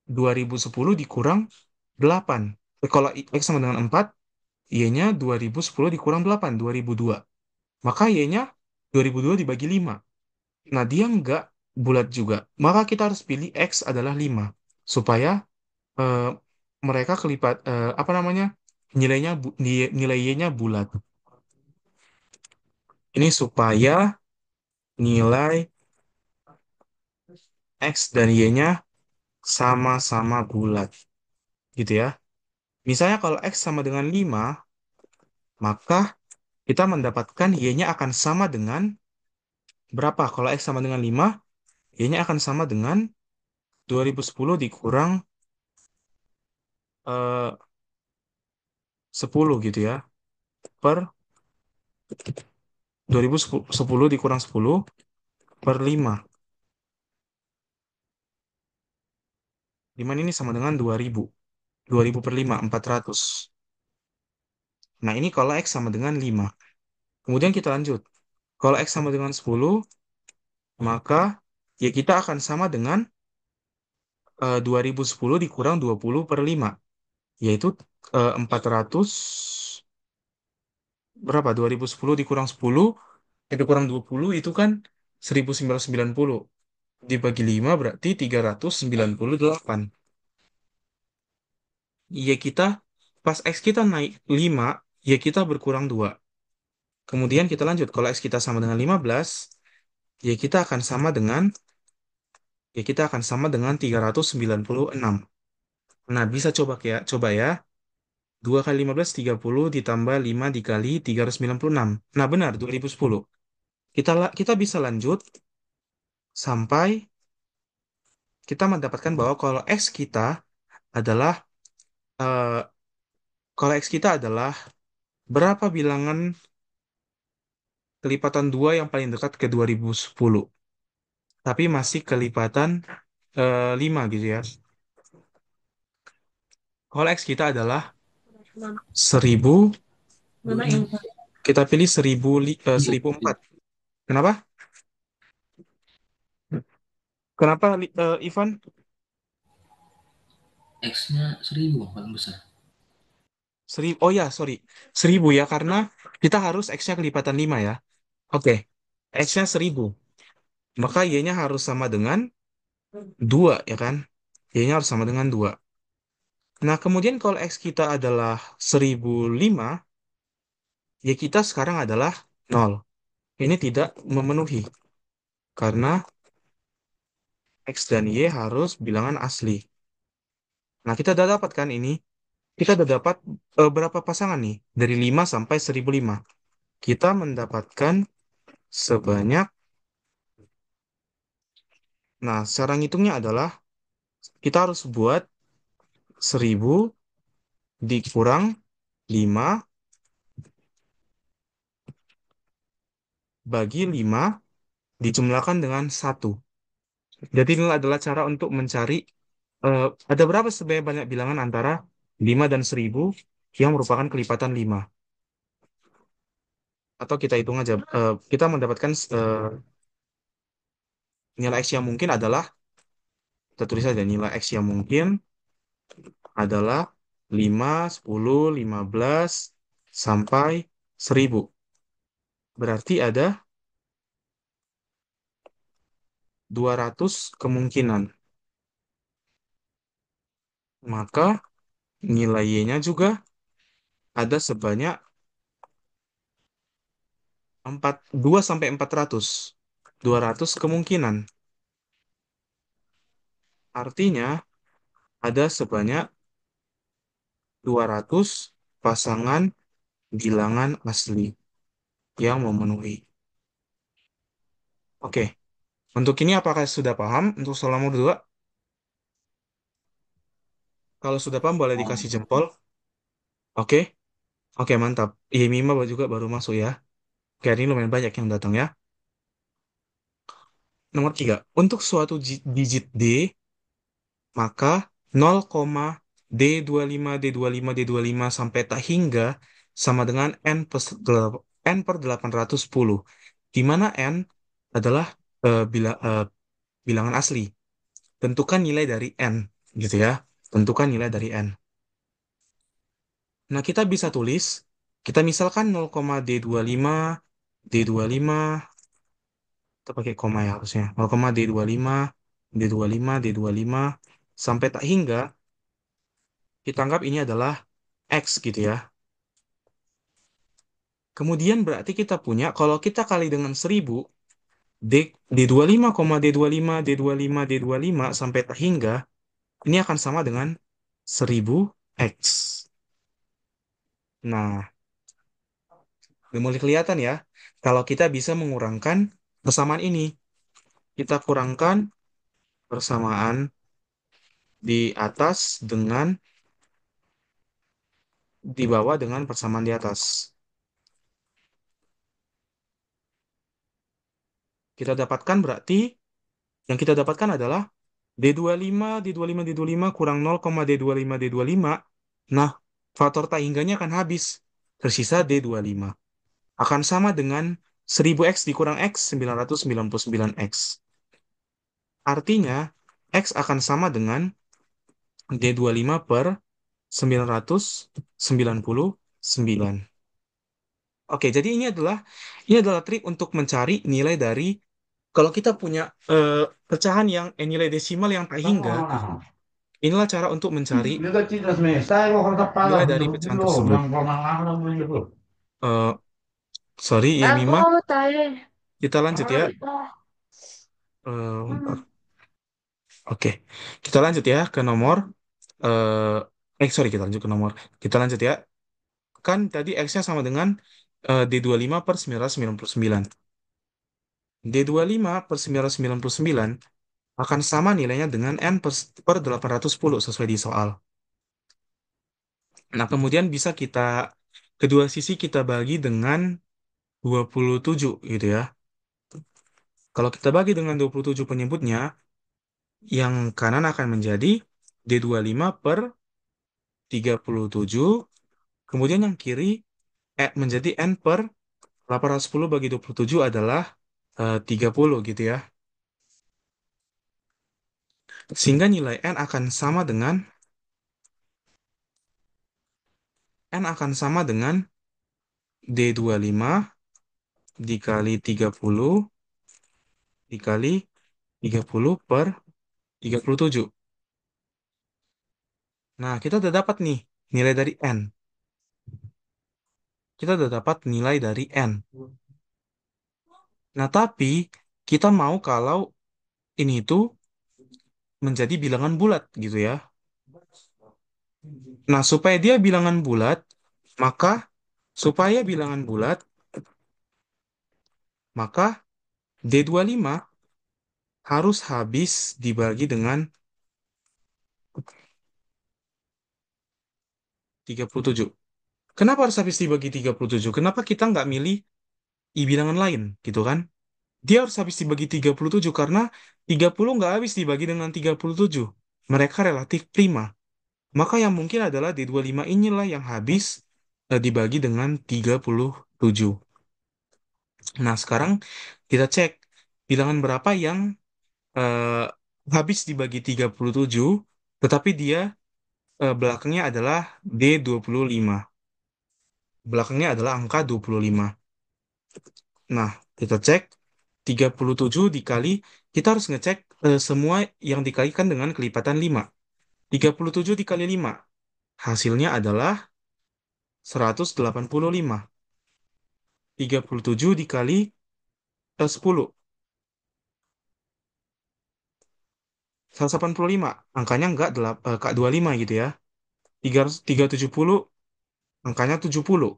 2010 dikurang 8. Kalau X sama dengan 4, Y-nya 2010 dikurang 8, 2002. Maka Y-nya 2002 dibagi 5. Nah, dia nggak bulat juga. Maka kita harus pilih X adalah 5. Supaya eh, mereka apa namanya, nilai Y-nya bulat. Ini supaya nilai X dan Y-nya sama-sama bulat. Gitu ya. Misalnya kalau X sama dengan 5, maka kita mendapatkan Y-nya akan sama dengan berapa? Kalau X sama dengan 5, Y-nya akan sama dengan 2010 dikurang 10 gitu ya. Per 2010 dikurang 10 per 5. 5 ini sama dengan 2000. 2000 per 5, 400. Nah, ini kalau X sama dengan 5. Kemudian kita lanjut. Kalau X sama dengan 10, maka ya kita akan sama dengan 2010 dikurang 20 per 5. Yaitu 400, berapa? 2010 dikurang 10, dikurang 20 itu kan 1990. Dibagi 5 berarti 398. Ya kita, pas X kita naik 5, ya kita berkurang 2. Kemudian kita lanjut. Kalau X kita sama dengan 15, ya kita akan sama dengan, ya kita akan sama dengan 396. Nah, bisa coba ya. 2 kali 15, 30 ditambah 5 dikali 396. Nah, benar, 2010. Kita bisa lanjut sampai kita mendapatkan bahwa adalah eh, kalau X kita adalah berapa bilangan kelipatan 2 yang paling dekat ke 2010. Tapi masih kelipatan 5 gitu ya. Kalau X kita adalah 1000, kita pilih 1004. Kenapa? Kenapa, Ivan? X-nya 1000 paling besar. Oh ya, sorry. 1000 ya, karena kita harus X-nya kelipatan 5 ya. Oke, X-nya 1000. Maka Y-nya harus sama dengan 2 ya kan? Y-nya harus sama dengan 2. Nah, kemudian kalau X kita adalah 1005, ya kita sekarang adalah 0. Ini tidak memenuhi. Karena X dan Y harus bilangan asli. Nah, kita udah dapat kan ini? Kita udah dapat berapa pasangan nih? Dari 5 sampai 1005. Kita mendapatkan sebanyak, nah, cara ngitungnya adalah kita harus buat 1000 dikurang 5 bagi 5 dijumlahkan dengan 1. Jadi ini adalah cara untuk mencari ada berapa sebenarnya banyak bilangan antara 5 dan 1000 yang merupakan kelipatan 5. Atau kita hitung aja, kita mendapatkan nilai X yang mungkin adalah, kita tulis saja nilai X yang mungkin adalah 5, 10, 15, sampai 1000. Berarti ada 200 kemungkinan. Maka nilai Y-nya juga ada sebanyak 2 sampai 400. 200 kemungkinan. Artinya ada sebanyak 200 pasangan bilangan asli yang memenuhi. Oke, untuk ini apakah sudah paham untuk soal nomor 2? Kalau sudah paham boleh dikasih jempol. Oke, oke mantap. Iya, Mima juga baru masuk ya. Oke, ini lumayan banyak yang datang ya. Nomor 3, untuk suatu digit D, maka 0, D25, D25, D25 sampai tak hingga sama dengan N per 810. Di mana N adalah bilangan asli. Tentukan nilai dari N, gitu ya. Tentukan nilai dari N. Nah, kita bisa tulis, kita misalkan 0,D25, D25, kita pakai koma ya harusnya. 0,D25, D25, D25, sampai tak hingga, kita anggap ini adalah X gitu ya. Kemudian berarti kita punya, kalau kita kali dengan 1000, D, D25, D25, D25, D25, sampai tak hingga, ini akan sama dengan 1000X. Nah, udah mulai kelihatan ya, kalau kita bisa mengurangkan persamaan ini. Kita kurangkan persamaan di atas dengan di bawah dengan persamaan di atas. Kita dapatkan berarti yang kita dapatkan adalah D25, D25, D25 kurang 0,D25, D25. Nah, faktor tak hingganya akan habis. Tersisa D25. Akan sama dengan 1000X dikurang X, 999X. Artinya, X akan sama dengan D25 per 999. Oke, jadi ini adalah trik untuk mencari nilai dari, kalau kita punya eh, pecahan yang nilai desimal yang tak hingga, inilah cara untuk mencari 目立ちですね。最後、このタッパーnilaiが、dari どこ pecahan ろ、tersebut. なんか、Eh, sorry, ya Aku Mima, tanya. kita lanjut ya. Bentar. Oke, kita lanjut ya ke nomor. Sorry, kita lanjut ke nomor. Kita lanjut ya. Kan tadi X-nya sama dengan D25 per 999. D25 per 999 akan sama nilainya dengan N per 810 sesuai di soal. Nah, kemudian bisa kedua sisi kita bagi dengan 27 gitu ya. Kalau kita bagi dengan 27 penyebutnya, yang kanan akan menjadi D25 per 37, kemudian yang kiri menjadi N per 810 bagi 27 adalah 30 gitu ya. Sehingga nilai N akan sama dengan D25 dikali 30 dikali 30 per 37. Nah, kita udah dapat nih nilai dari N. Kita udah dapat nilai dari N. Nah, tapi kita mau kalau ini tuh menjadi bilangan bulat gitu ya. Nah, supaya bilangan bulat, maka D25 harus habis dibagi dengan 37. Kenapa harus habis dibagi 37? Kenapa kita nggak milih I bilangan lain, gitu kan? Dia harus habis dibagi 37 karena 30 nggak habis dibagi dengan 37. Mereka relatif prima. Maka yang mungkin adalah D25 inilah yang habis dibagi dengan 37. Nah, sekarang kita cek bilangan berapa yang eh, habis dibagi 37, tetapi dia belakangnya adalah D25. Belakangnya adalah angka 25. Nah, kita cek 37 dikali, kita harus ngecek semua yang dikalikan dengan kelipatan 5. 37 dikali 5, hasilnya adalah 185. 37 dikali 10, 185. Angkanya enggak 25 gitu ya. 370, angkanya 70.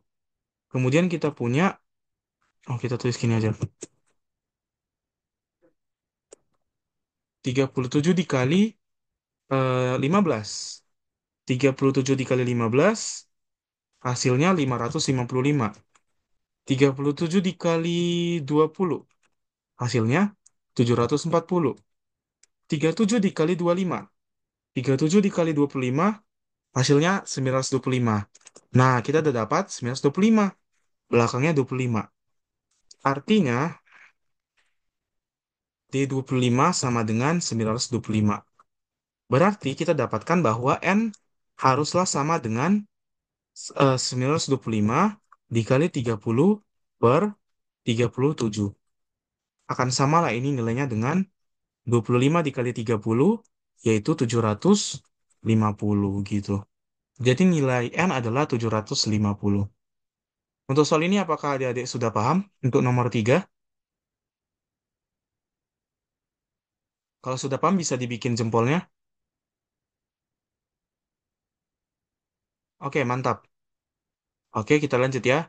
Kemudian kita punya, oh kita tulis gini aja. 37 dikali 15. 37 dikali 15, hasilnya 555. 37 dikali 20, hasilnya 740. 37 dikali 25. 37 dikali 25, hasilnya 925. Nah, kita udah dapat 925. Belakangnya 25. Artinya, D25 sama dengan 925. Berarti kita dapatkan bahwa N haruslah sama dengan 925 dikali 30 per 37. Akan sama lah ini nilainya dengan 25 dikali 30, yaitu 750 gitu. Jadi nilai N adalah 750. Untuk soal ini apakah adik-adik sudah paham untuk nomor 3? Kalau sudah paham bisa dibikin jempolnya. Oke, mantap. Oke, kita lanjut ya.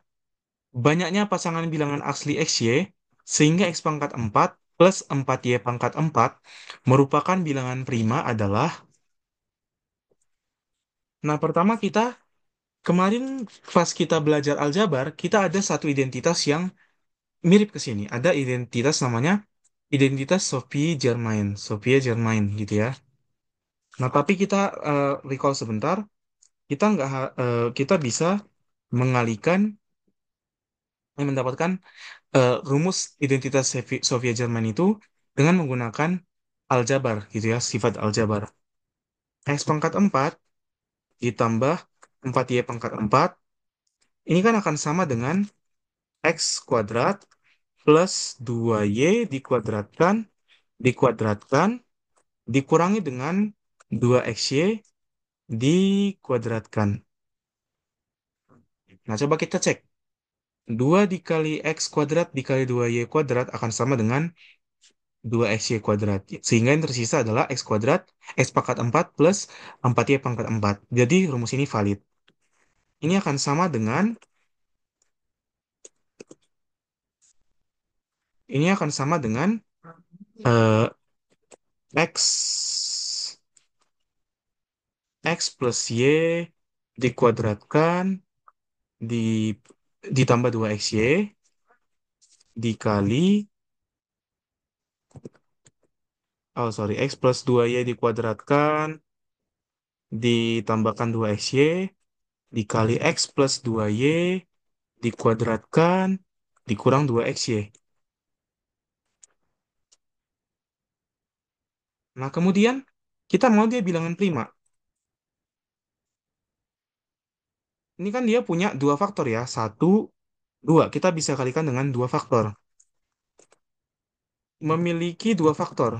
Banyaknya pasangan bilangan asli XY sehingga X pangkat 4 plus 4Y pangkat 4 merupakan bilangan prima adalah. Nah, pertama kita kemarin pas kita belajar aljabar, kita ada satu identitas yang mirip ke sini. Ada identitas namanya identitas Sophie-Germain. Sophie-Germain gitu ya. Nah, tapi kita recall sebentar, kita bisa mengalihkan mendapatkan rumus identitas Soviet Jerman itu dengan menggunakan aljabar gitu ya, sifat aljabar. X pangkat 4 ditambah 4Y pangkat 4 ini kan akan sama dengan X kuadrat plus 2Y dikuadratkan dikurangi dengan 2XY dikuadratkan. Nah, coba kita cek. 2 dikali X kuadrat dikali 2Y kuadrat akan sama dengan 2XY kuadrat. Sehingga yang tersisa adalah X kuadrat, X pangkat 4 plus 4Y pangkat 4. Jadi rumus ini valid. Ini akan sama dengan, ini akan sama dengan eh, X, X plus Y dikuadratkan, di, ditambah 2XY, dikali, oh sorry, X plus 2Y dikuadratkan, ditambahkan 2XY, dikali X plus 2Y, dikuadratkan, dikurang 2XY. Nah, kemudian kita mau dia bilangan prima. Ini kan dia punya dua faktor ya. Satu, dua. Kita bisa kalikan dengan dua faktor. Memiliki dua faktor.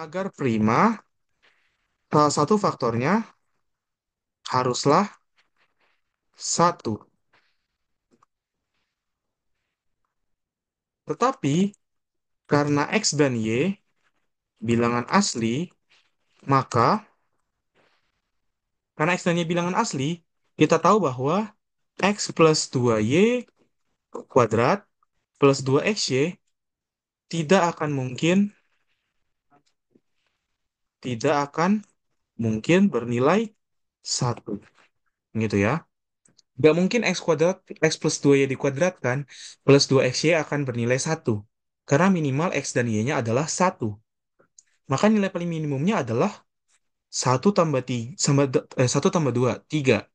Agar prima, salah satu faktornya haruslah satu. Tetapi, karena X dan Y bilangan asli, maka karena X dan Y bilangan asli, kita tahu bahwa X plus 2Y kuadrat plus 2XY tidak akan mungkin tidak akan mungkin bernilai satu. Gitu ya. Nggak mungkin x kuadrat, x plus 2y dikuadratkan, plus 2xy akan bernilai satu. Karena minimal x dan y-nya adalah satu. Maka nilai paling minimumnya adalah satu tambah 3, 1 tambah 2, 3.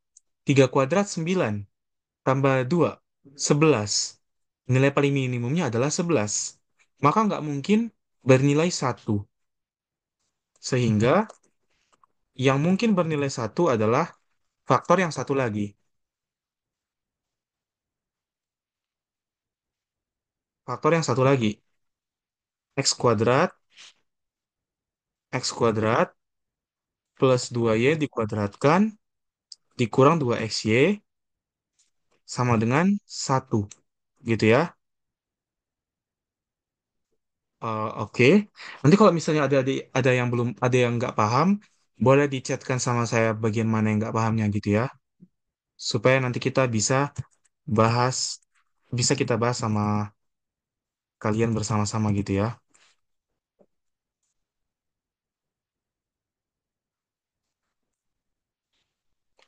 3 kuadrat 9. Tambah 2, 11. Nilai paling minimumnya adalah 11. Maka nggak mungkin bernilai satu. Sehingga yang mungkin bernilai satu adalah faktor yang satu lagi. Faktor yang satu lagi. X kuadrat, X kuadrat plus 2y dikuadratkan dikurang 2xy sama dengan satu. Gitu ya. Oke. Nanti kalau misalnya ada yang belum ada yang nggak paham, boleh dichatkan sama saya bagian mana yang nggak pahamnya gitu ya. Supaya nanti kita bahas bisa kita bahas sama kalian bersama-sama gitu ya.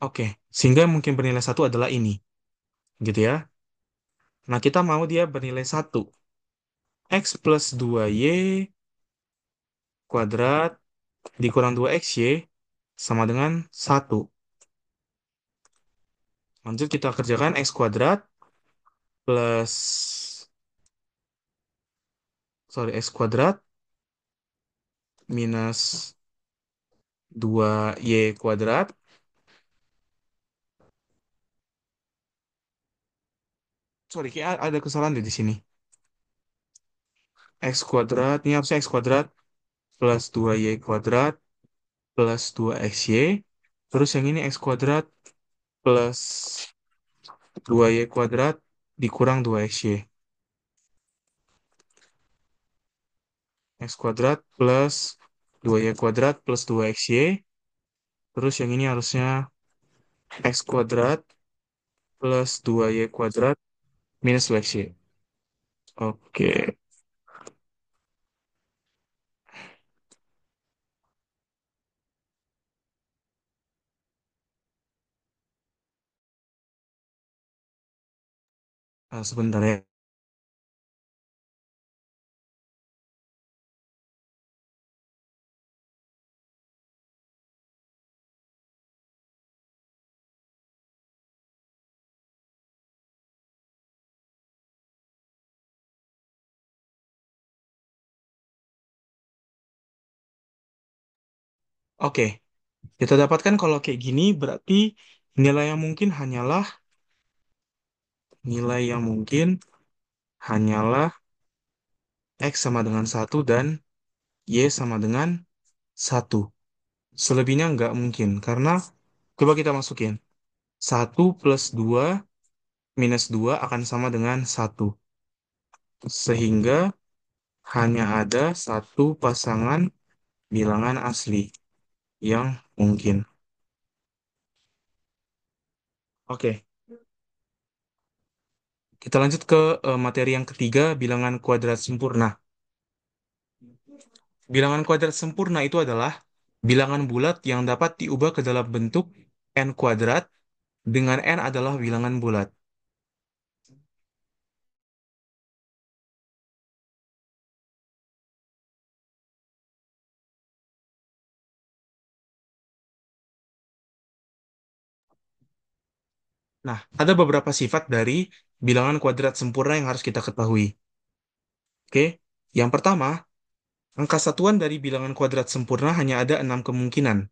Oke. Sehingga yang mungkin bernilai satu adalah ini, gitu ya. Nah, kita mau dia bernilai satu. X plus 2y kuadrat dikurang 2xy sama dengan satu. Lanjut kita kerjakan x kuadrat plus, sorry, x kuadrat minus 2y kuadrat. Sorry, kayak ada kesalahan deh di sini. X kuadrat, ini harusnya x kuadrat plus 2y kuadrat plus 2xy. Terus yang ini x kuadrat plus 2y kuadrat dikurang 2xy. X kuadrat plus 2y kuadrat plus 2xy. Terus yang ini harusnya x kuadrat plus 2y kuadrat minus 2xy. Oke. Sebentar ya. Oke. Kita dapatkan kalau kayak gini berarti nilai yang mungkin hanyalah nilai yang mungkin hanyalah x sama dengan satu dan y sama dengan satu. Selebihnya nggak mungkin karena coba kita masukin satu plus 2 minus 2 akan sama dengan satu. Sehingga hanya ada satu pasangan bilangan asli yang mungkin. Oke, kita lanjut ke materi yang ketiga, bilangan kuadrat sempurna. Bilangan kuadrat sempurna itu adalah bilangan bulat yang dapat diubah ke dalam bentuk n kuadrat dengan n adalah bilangan bulat. Nah, ada beberapa sifat dari bilangan kuadrat sempurna yang harus kita ketahui. Oke, yang pertama, angka satuan dari bilangan kuadrat sempurna hanya ada 6 kemungkinan.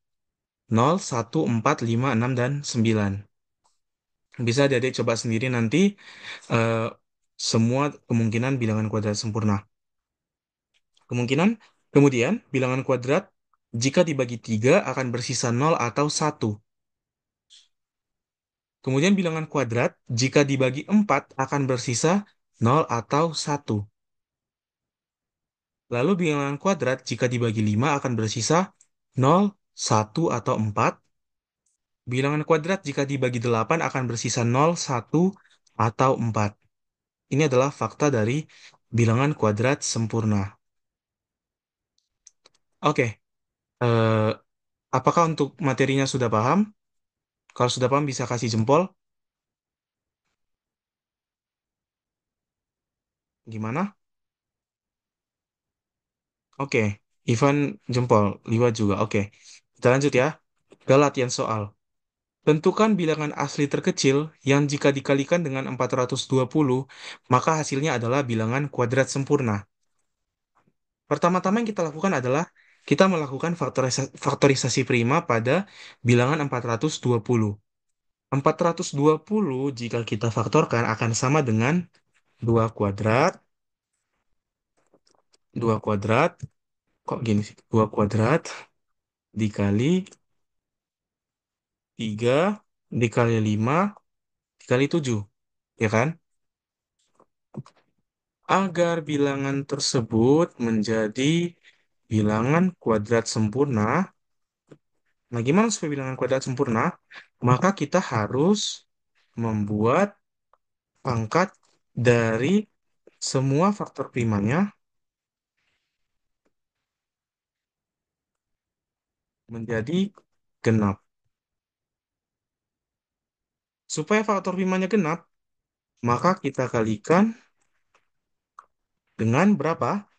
0, 1, 4, 5, 6, dan 9. Bisa adik coba sendiri nanti eh, semua kemungkinan bilangan kuadrat sempurna. Kemungkinan, kemudian bilangan kuadrat jika dibagi 3 akan bersisa 0 atau satu. Kemudian bilangan kuadrat jika dibagi 4 akan bersisa 0 atau satu. Lalu bilangan kuadrat jika dibagi 5 akan bersisa 0, 1, atau 4. Bilangan kuadrat jika dibagi 8 akan bersisa 0, 1, atau 4. Ini adalah fakta dari bilangan kuadrat sempurna. Oke, Eh, apakah untuk materinya sudah paham? Kalau sudah paham bisa kasih jempol. Gimana? Oke, Ivan jempol, Liwa juga. Oke, kita lanjut ya ke latihan soal. Tentukan bilangan asli terkecil yang jika dikalikan dengan 420 maka hasilnya adalah bilangan kuadrat sempurna. Pertama-tama yang kita lakukan adalah kita melakukan faktorisasi prima pada bilangan 420. 420 jika kita faktorkan akan sama dengan 2 kuadrat, 2 kuadrat, kok gini sih? 2 kuadrat dikali 3 dikali 5 dikali 7, ya kan? Agar bilangan tersebut menjadi bilangan kuadrat sempurna. Nah, gimana supaya bilangan kuadrat sempurna? Maka kita harus membuat pangkat dari semua faktor primanya menjadi genap. Supaya faktor primanya genap, maka kita kalikan dengan berapa?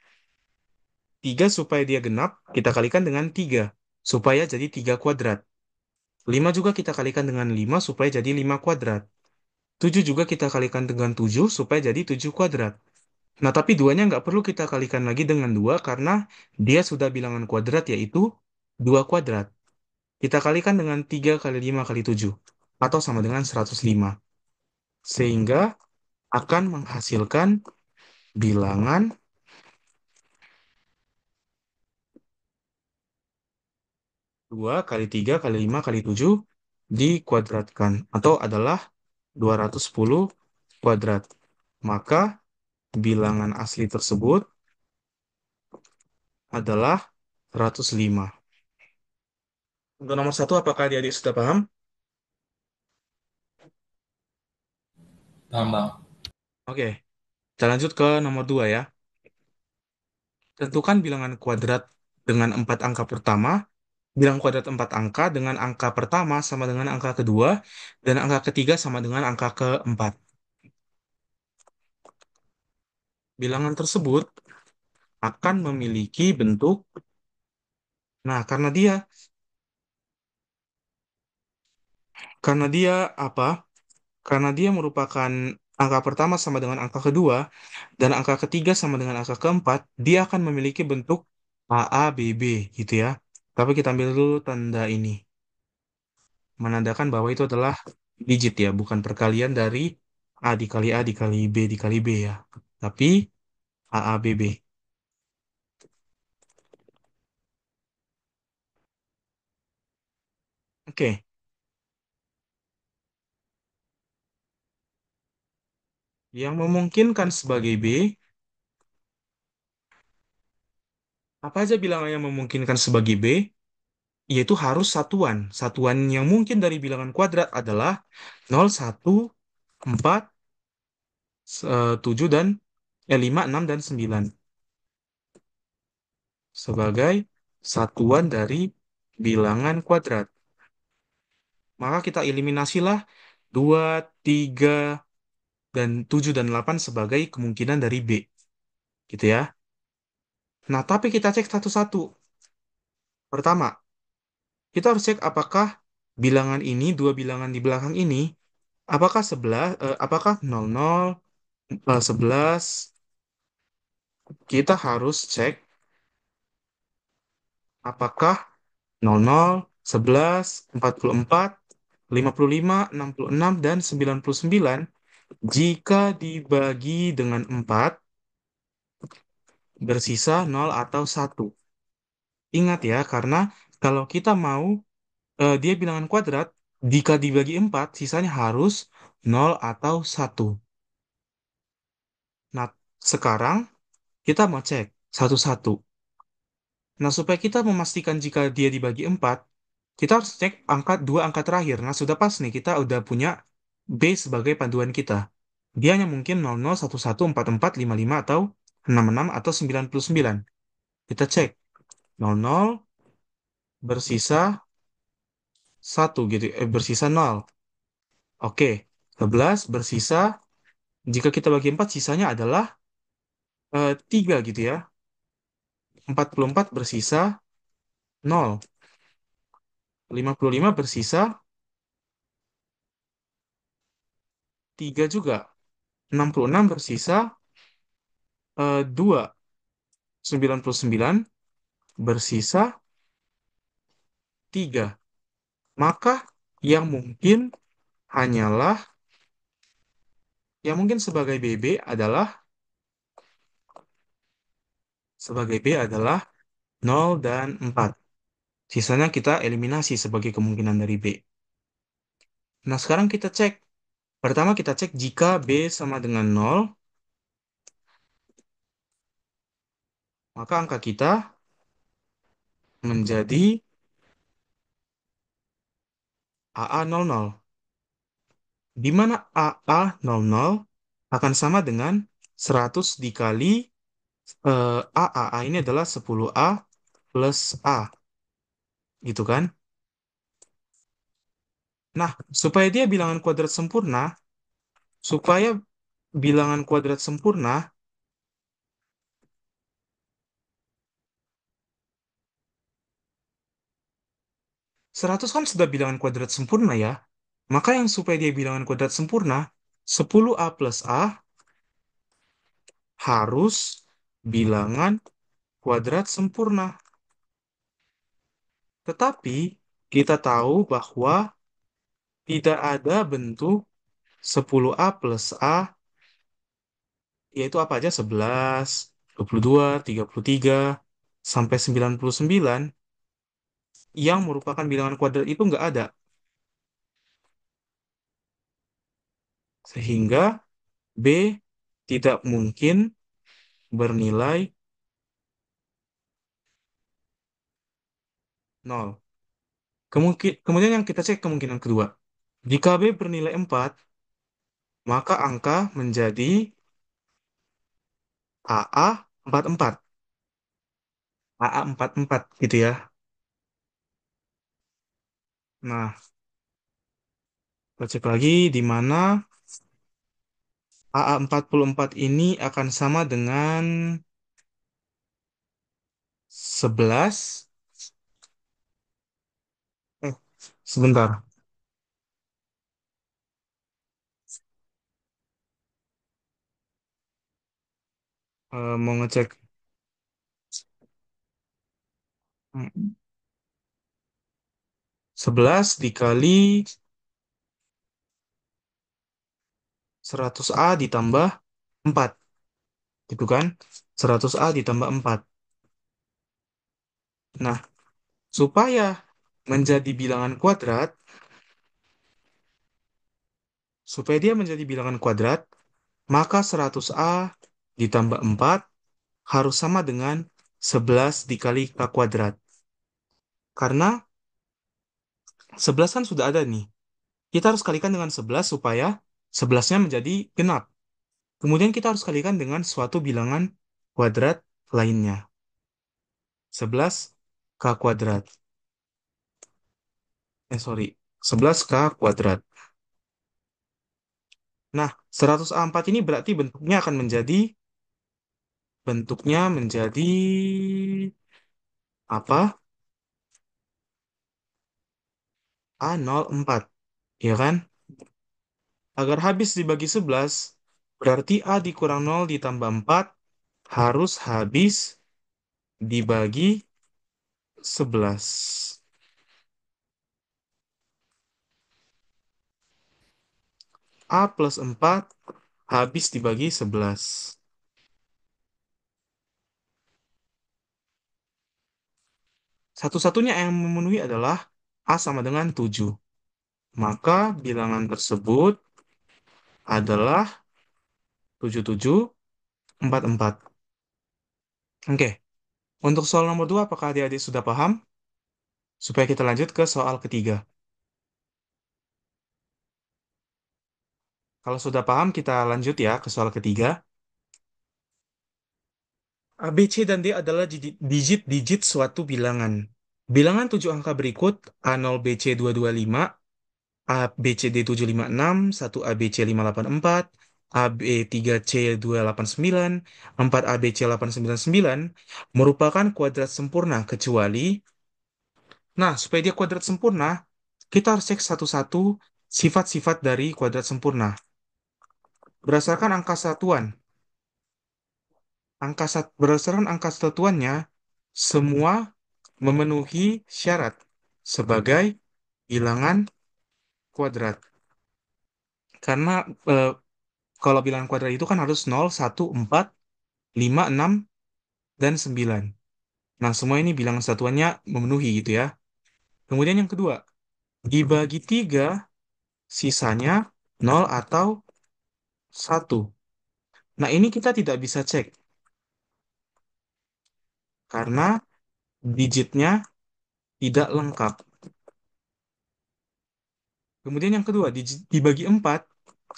3 supaya dia genap, kita kalikan dengan 3 supaya jadi 3 kuadrat. 5 juga kita kalikan dengan 5 supaya jadi 5 kuadrat. 7 juga kita kalikan dengan 7 supaya jadi 7 kuadrat. Nah, tapi duanya nggak perlu kita kalikan lagi dengan 2 karena dia sudah bilangan kuadrat yaitu 2 kuadrat. Kita kalikan dengan 3 kali 5 kali 7 atau sama dengan 105. Sehingga akan menghasilkan bilangan 2 kali 3 kali 5 kali 7 dikuadratkan atau adalah 210 kuadrat. Maka bilangan asli tersebut adalah 105. Untuk nomor satu, apakah adik-adik sudah paham? Paham bang. Oke, kita lanjut ke nomor 2 ya. Tentukan bilangan kuadrat dengan 4 angka pertama, bilangan kuadrat 4 angka dengan angka pertama sama dengan angka kedua, dan angka ketiga sama dengan angka keempat. Bilangan tersebut akan memiliki bentuk, nah karena dia apa? Karena dia merupakan angka pertama sama dengan angka kedua, dan angka ketiga sama dengan angka keempat, dia akan memiliki bentuk AABB gitu ya. Tapi kita ambil dulu tanda ini, menandakan bahwa itu adalah digit ya, bukan perkalian dari A dikali A dikali B dikali B ya. Tapi AABB. Oke, yang memungkinkan sebagai B, apa aja bilangan yang memungkinkan sebagai B? Yaitu harus satuan. Satuan yang mungkin dari bilangan kuadrat adalah 0, 1, 4, 7, dan 5, 6, dan 9 sebagai satuan dari bilangan kuadrat. Maka kita eliminasilah 2, 3, dan 7 dan 8 sebagai kemungkinan dari B. Gitu ya. Nah, tapi kita cek satu-satu. Pertama, kita harus cek apakah bilangan ini, dua bilangan di belakang ini, apakah 00, 11, kita harus cek apakah 00, 11, 44, 55, 66, dan 99 jika dibagi dengan 4 bersisa 0 atau 1. Ingat ya, karena kalau kita mau dia bilangan kuadrat, jika dibagi 4 sisanya harus 0 atau 1. Nah, sekarang kita mau cek satu-satu. Nah, supaya kita memastikan jika dia dibagi 4 kita harus cek dua angka terakhir. Nah, sudah pas nih, kita udah punya B sebagai panduan kita. Dia hanya mungkin 00, 11, 44, 55, atau 66, atau 99. Kita cek 00, bersisa satu gitu, bersisa nol. Oke, 11 bersisa, jika kita bagi 4 sisanya adalah 3 gitu ya. 44 bersisa nol. 55 bersisa 3 juga. 66 bersisa 2. 99 bersisa 3. Maka yang mungkin hanyalah, yang mungkin sebagai B adalah 0 dan 4. Sisanya kita eliminasi sebagai kemungkinan dari B. Nah, sekarang kita cek. Pertama kita cek jika B sama dengan 0, maka angka kita menjadi AA00. Di mana AA00 akan sama dengan 100 dikali A ini adalah 10A plus A, gitu kan? Nah, supaya dia bilangan kuadrat sempurna, supaya bilangan kuadrat sempurna, 100 kan sudah bilangan kuadrat sempurna ya. Maka yang supaya dia bilangan kuadrat sempurna, 10A plus A harus bilangan kuadrat sempurna. Tetapi kita tahu bahwa tidak ada bentuk 10A plus A, yaitu apa aja 11, 22, 33, sampai 99 yang merupakan bilangan kuadrat itu nggak ada. Sehingga B tidak mungkin bernilai 0. Kemudian yang kita cek kemungkinan kedua. Jika B bernilai 4, maka angka menjadi AA 44. AA 44 gitu ya. Nah, kita cek lagi di mana AA 44 ini akan sama dengan 11. Sebentar. Mau ngecek. 11 dikali 100A ditambah 4. Gitu kan? 100A ditambah 4. Nah, supaya menjadi bilangan kuadrat, supaya dia menjadi bilangan kuadrat, maka 100A ditambah 4 harus sama dengan 11 dikali K kuadrat. Karena 11 kan sudah ada nih. Kita harus kalikan dengan 11 supaya 11-nya menjadi genap. Kemudian kita harus kalikan dengan suatu bilangan kuadrat lainnya. 11 K kuadrat. Sorry. 11K kuadrat. Nah, 100A4 ini berarti bentuknya menjadi apa? A04, ya kan? Agar habis dibagi 11, berarti A dikurang 0 ditambah 4 harus habis dibagi 11. A plus 4 habis dibagi 11. Satu-satunya yang memenuhi adalah A sama dengan 7. Maka bilangan tersebut adalah 7744. Oke, untuk soal nomor 2, apakah adik-adik sudah paham? Supaya kita lanjut ke soal ketiga. Kalau sudah paham, kita lanjut ya ke soal ketiga. A, B, C, dan D adalah digit-digit suatu bilangan. Bilangan 7 angka berikut A0BC225, ABCD756, 1ABC584, AB3C289, 4ABC899 merupakan kuadrat sempurna kecuali. Nah, supaya dia kuadrat sempurna, kita harus cek satu-satu sifat-sifat dari kuadrat sempurna. Berdasarkan angka satuan, berdasarkan angka satuannya, semua memenuhi syarat sebagai bilangan kuadrat. Karena eh, kalau bilangan kuadrat itu kan harus 0, 1, 4, 5, 6, dan 9. Nah, semua ini bilangan satuannya memenuhi gitu ya. Kemudian yang kedua, dibagi 3, sisanya 0 atau 1. Nah, ini kita tidak bisa cek karena digitnya tidak lengkap. Kemudian yang kedua, dibagi 4,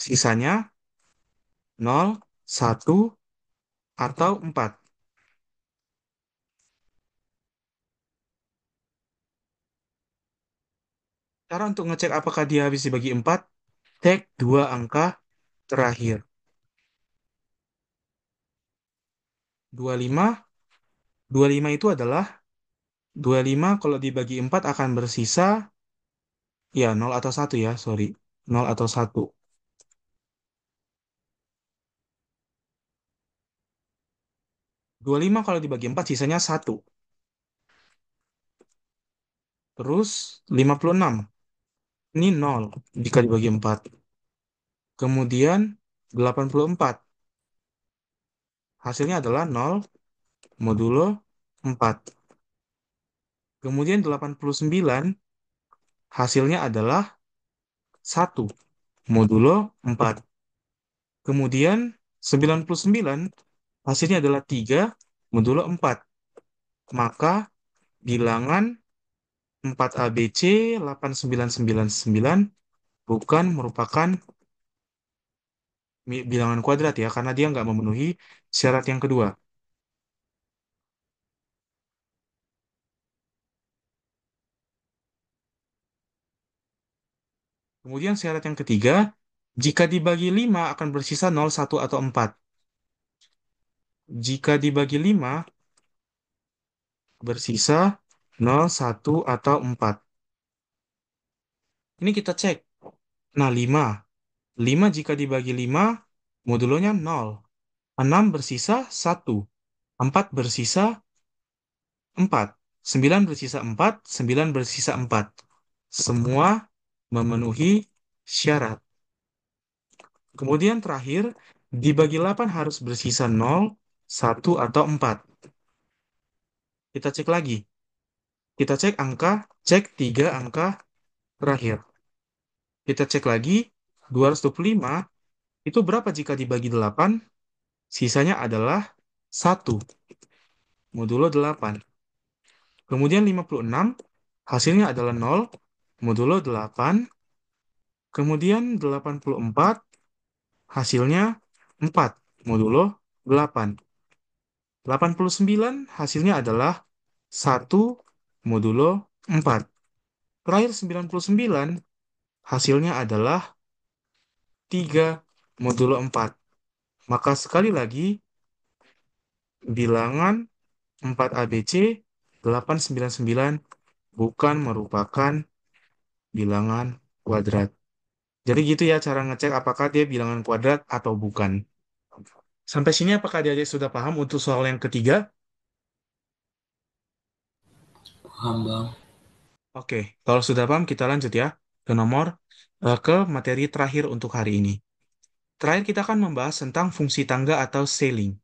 sisanya 0, 1, atau 4. Cara untuk ngecek apakah dia habis dibagi 4, cek dua angka terakhir. 25, 25 itu adalah 25 kalau dibagi 4 akan bersisa, ya 0 atau 1 ya, sorry. 0 atau 1. 25 kalau dibagi 4 sisanya 1. Terus 56. Ini 0 jika dibagi 4. Kemudian 84. Hasilnya adalah 0 modulo 4. Kemudian 89 hasilnya adalah 1 modulo 4. Kemudian 99 hasilnya adalah 3 modulo 4. Maka bilangan 4ABC 8999 bukan merupakan bilangan kuadrat ya, karena dia nggak memenuhi syarat yang kedua. Kemudian syarat yang ketiga, jika dibagi 5 akan bersisa 0, 1, atau 4. Jika dibagi 5 bersisa 0, 1, atau 4. Ini kita cek. Nah, 5. 5 jika dibagi 5, modulonya 0. 6 bersisa 1. 4 bersisa 4. 9 bersisa 4. 9 bersisa 4. Semua memenuhi syarat. Kemudian terakhir, dibagi 8 harus bersisa 0, 1, atau 4. Kita cek lagi. Kita cek angka, cek 3 angka terakhir. Kita cek lagi, 225 itu berapa jika dibagi 8? Sisanya adalah 1 modulo 8. Kemudian 56 hasilnya adalah 0 modulo 8. Kemudian 84 hasilnya 4 modulo 8. 89 hasilnya adalah 1 modulo 4. Terakhir 99 hasilnya adalah 3 modulo 4. Maka sekali lagi bilangan 4ABC 899 bukan merupakan bilangan kuadrat. Jadi gitu ya cara ngecek apakah dia bilangan kuadrat atau bukan. Sampai sini apakah adik-adik sudah paham untuk soal yang ketiga? Paham bang. Oke, kalau sudah paham kita lanjut ya ke materi terakhir untuk hari ini. Terakhir kita akan membahas tentang fungsi tangga atau scaling.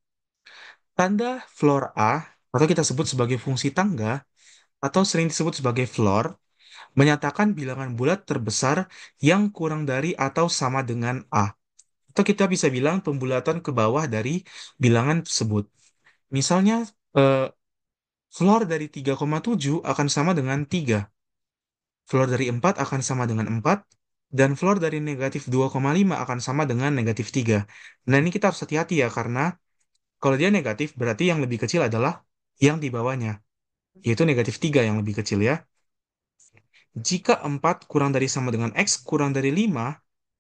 Tanda floor A atau kita sebut sebagai fungsi tangga atau sering disebut sebagai floor menyatakan bilangan bulat terbesar yang kurang dari atau sama dengan A. Atau kita bisa bilang pembulatan ke bawah dari bilangan tersebut. Misalnya eh, floor dari 3,7 akan sama dengan 3. Floor dari 4 akan sama dengan 4. Dan floor dari negatif 2,5 akan sama dengan negatif 3. Nah, ini kita harus hati-hati ya, karena kalau dia negatif, berarti yang lebih kecil adalah yang di bawahnya. yaitu negatif 3 yang lebih kecil ya. Jika 4 kurang dari sama dengan X kurang dari 5,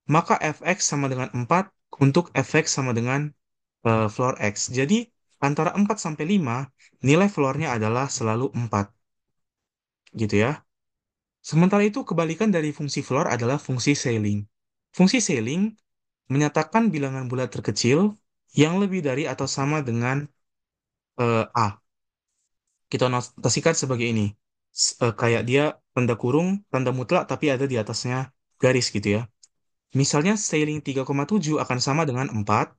maka fx sama dengan 4 untuk fx sama dengan floor X. Jadi, antara 4 sampai 5, nilai floornya adalah selalu 4. Gitu ya. Sementara itu, kebalikan dari fungsi floor adalah fungsi ceiling. Fungsi ceiling menyatakan bilangan bulat terkecil yang lebih dari atau sama dengan A. Kita notasikan sebagai ini. Kayak dia tanda kurung, tanda mutlak, tapi ada di atasnya garis gitu ya. Misalnya ceiling 3,7 akan sama dengan 4,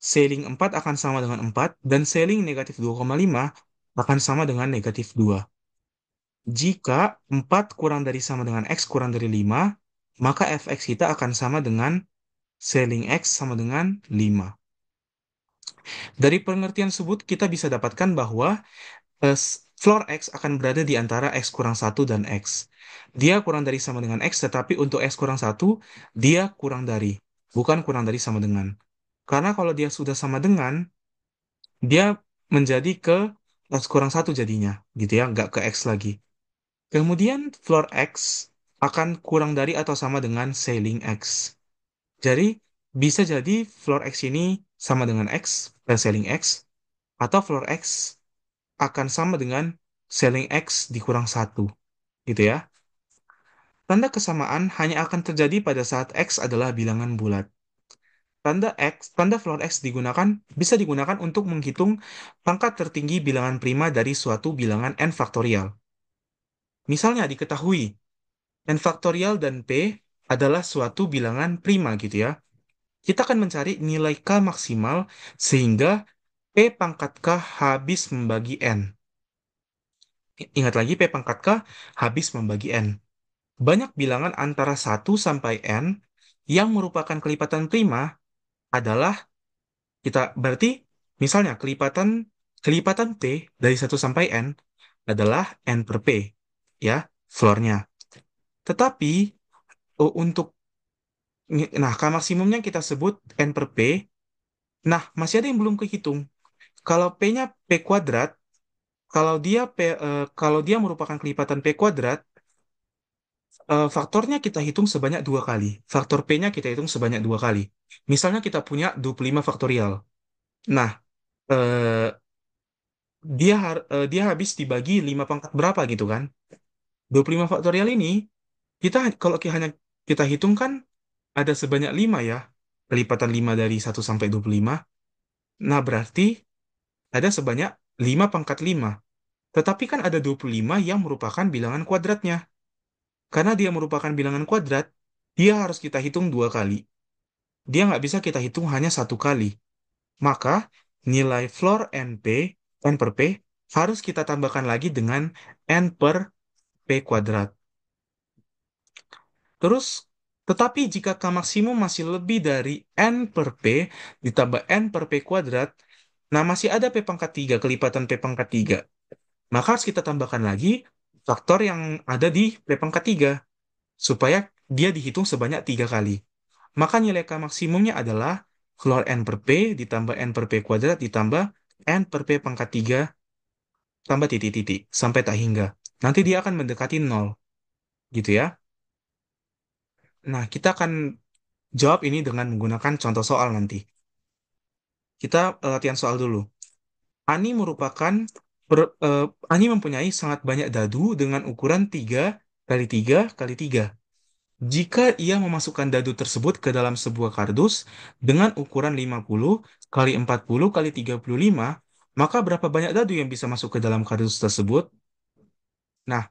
ceiling 4 akan sama dengan 4, dan ceiling negatif 2,5 akan sama dengan negatif 2. Jika 4 kurang dari sama dengan X kurang dari 5, maka fx kita akan sama dengan ceiling X sama dengan 5. Dari pengertian tersebut, kita bisa dapatkan bahwa floor X akan berada di antara X kurang satu dan X. Dia kurang dari sama dengan X, tetapi untuk X kurang satu, dia kurang dari. Bukan kurang dari sama dengan. Karena kalau dia sudah sama dengan, dia menjadi ke X kurang satu jadinya. Gitu ya, nggak ke X lagi. Kemudian floor X akan kurang dari atau sama dengan ceiling X. Jadi, bisa jadi floor X ini sama dengan X, ceiling X, atau floor X akan sama dengan ceiling X dikurang satu, gitu ya. Tanda kesamaan hanya akan terjadi pada saat X adalah bilangan bulat. Tanda floor X bisa digunakan untuk menghitung pangkat tertinggi bilangan prima dari suatu bilangan n faktorial. Misalnya diketahui n faktorial dan P adalah suatu bilangan prima gitu ya. Kita akan mencari nilai K maksimal sehingga P pangkat K habis membagi N. Ingat lagi P pangkat K habis membagi N. Banyak bilangan antara 1 sampai N yang merupakan kelipatan prima adalah kita berarti misalnya kelipatan P dari 1 sampai N adalah N per P ya, floornya. Tetapi untuk nah K maksimumnya kita sebut N per P. Nah, masih ada yang belum kehitung. Kalau P-nya P kuadrat, kalau dia merupakan kelipatan P kuadrat, faktornya kita hitung sebanyak 2 kali. Faktor P-nya kita hitung sebanyak 2 kali. Misalnya kita punya 25 faktorial. Nah, eh, dia habis dibagi 5 pangkat berapa gitu kan. 25 faktorial ini, kalau hanya kita hitung kan ada sebanyak 5 ya. Kelipatan 5 dari 1 sampai 25. Nah, berarti ada sebanyak 5 pangkat 5. Tetapi kan ada 25 yang merupakan bilangan kuadratnya. Karena dia merupakan bilangan kuadrat, dia harus kita hitung 2 kali. Dia nggak bisa kita hitung hanya 1 kali. Maka nilai floor N per P, harus kita tambahkan lagi dengan N per P kuadrat. Terus, tetapi jika K maksimum masih lebih dari N per P ditambah N per P kuadrat, nah masih ada P pangkat 3, kelipatan P pangkat 3. Maka harus kita tambahkan lagi faktor yang ada di P pangkat 3, supaya dia dihitung sebanyak 3 kali. Maka nilai K maksimumnya adalah floor N per P ditambah N per P kuadrat ditambah N per P pangkat 3 tambah titik-titik sampai tak hingga. Nanti dia akan mendekati nol, gitu ya. Nah, kita akan jawab ini dengan menggunakan contoh soal nanti. Kita latihan soal dulu. Ani merupakan Ani mempunyai sangat banyak dadu dengan ukuran 3 kali 3 kali 3. Jika ia memasukkan dadu tersebut ke dalam sebuah kardus dengan ukuran 50 kali 40 kali 35, maka berapa banyak dadu yang bisa masuk ke dalam kardus tersebut? Nah,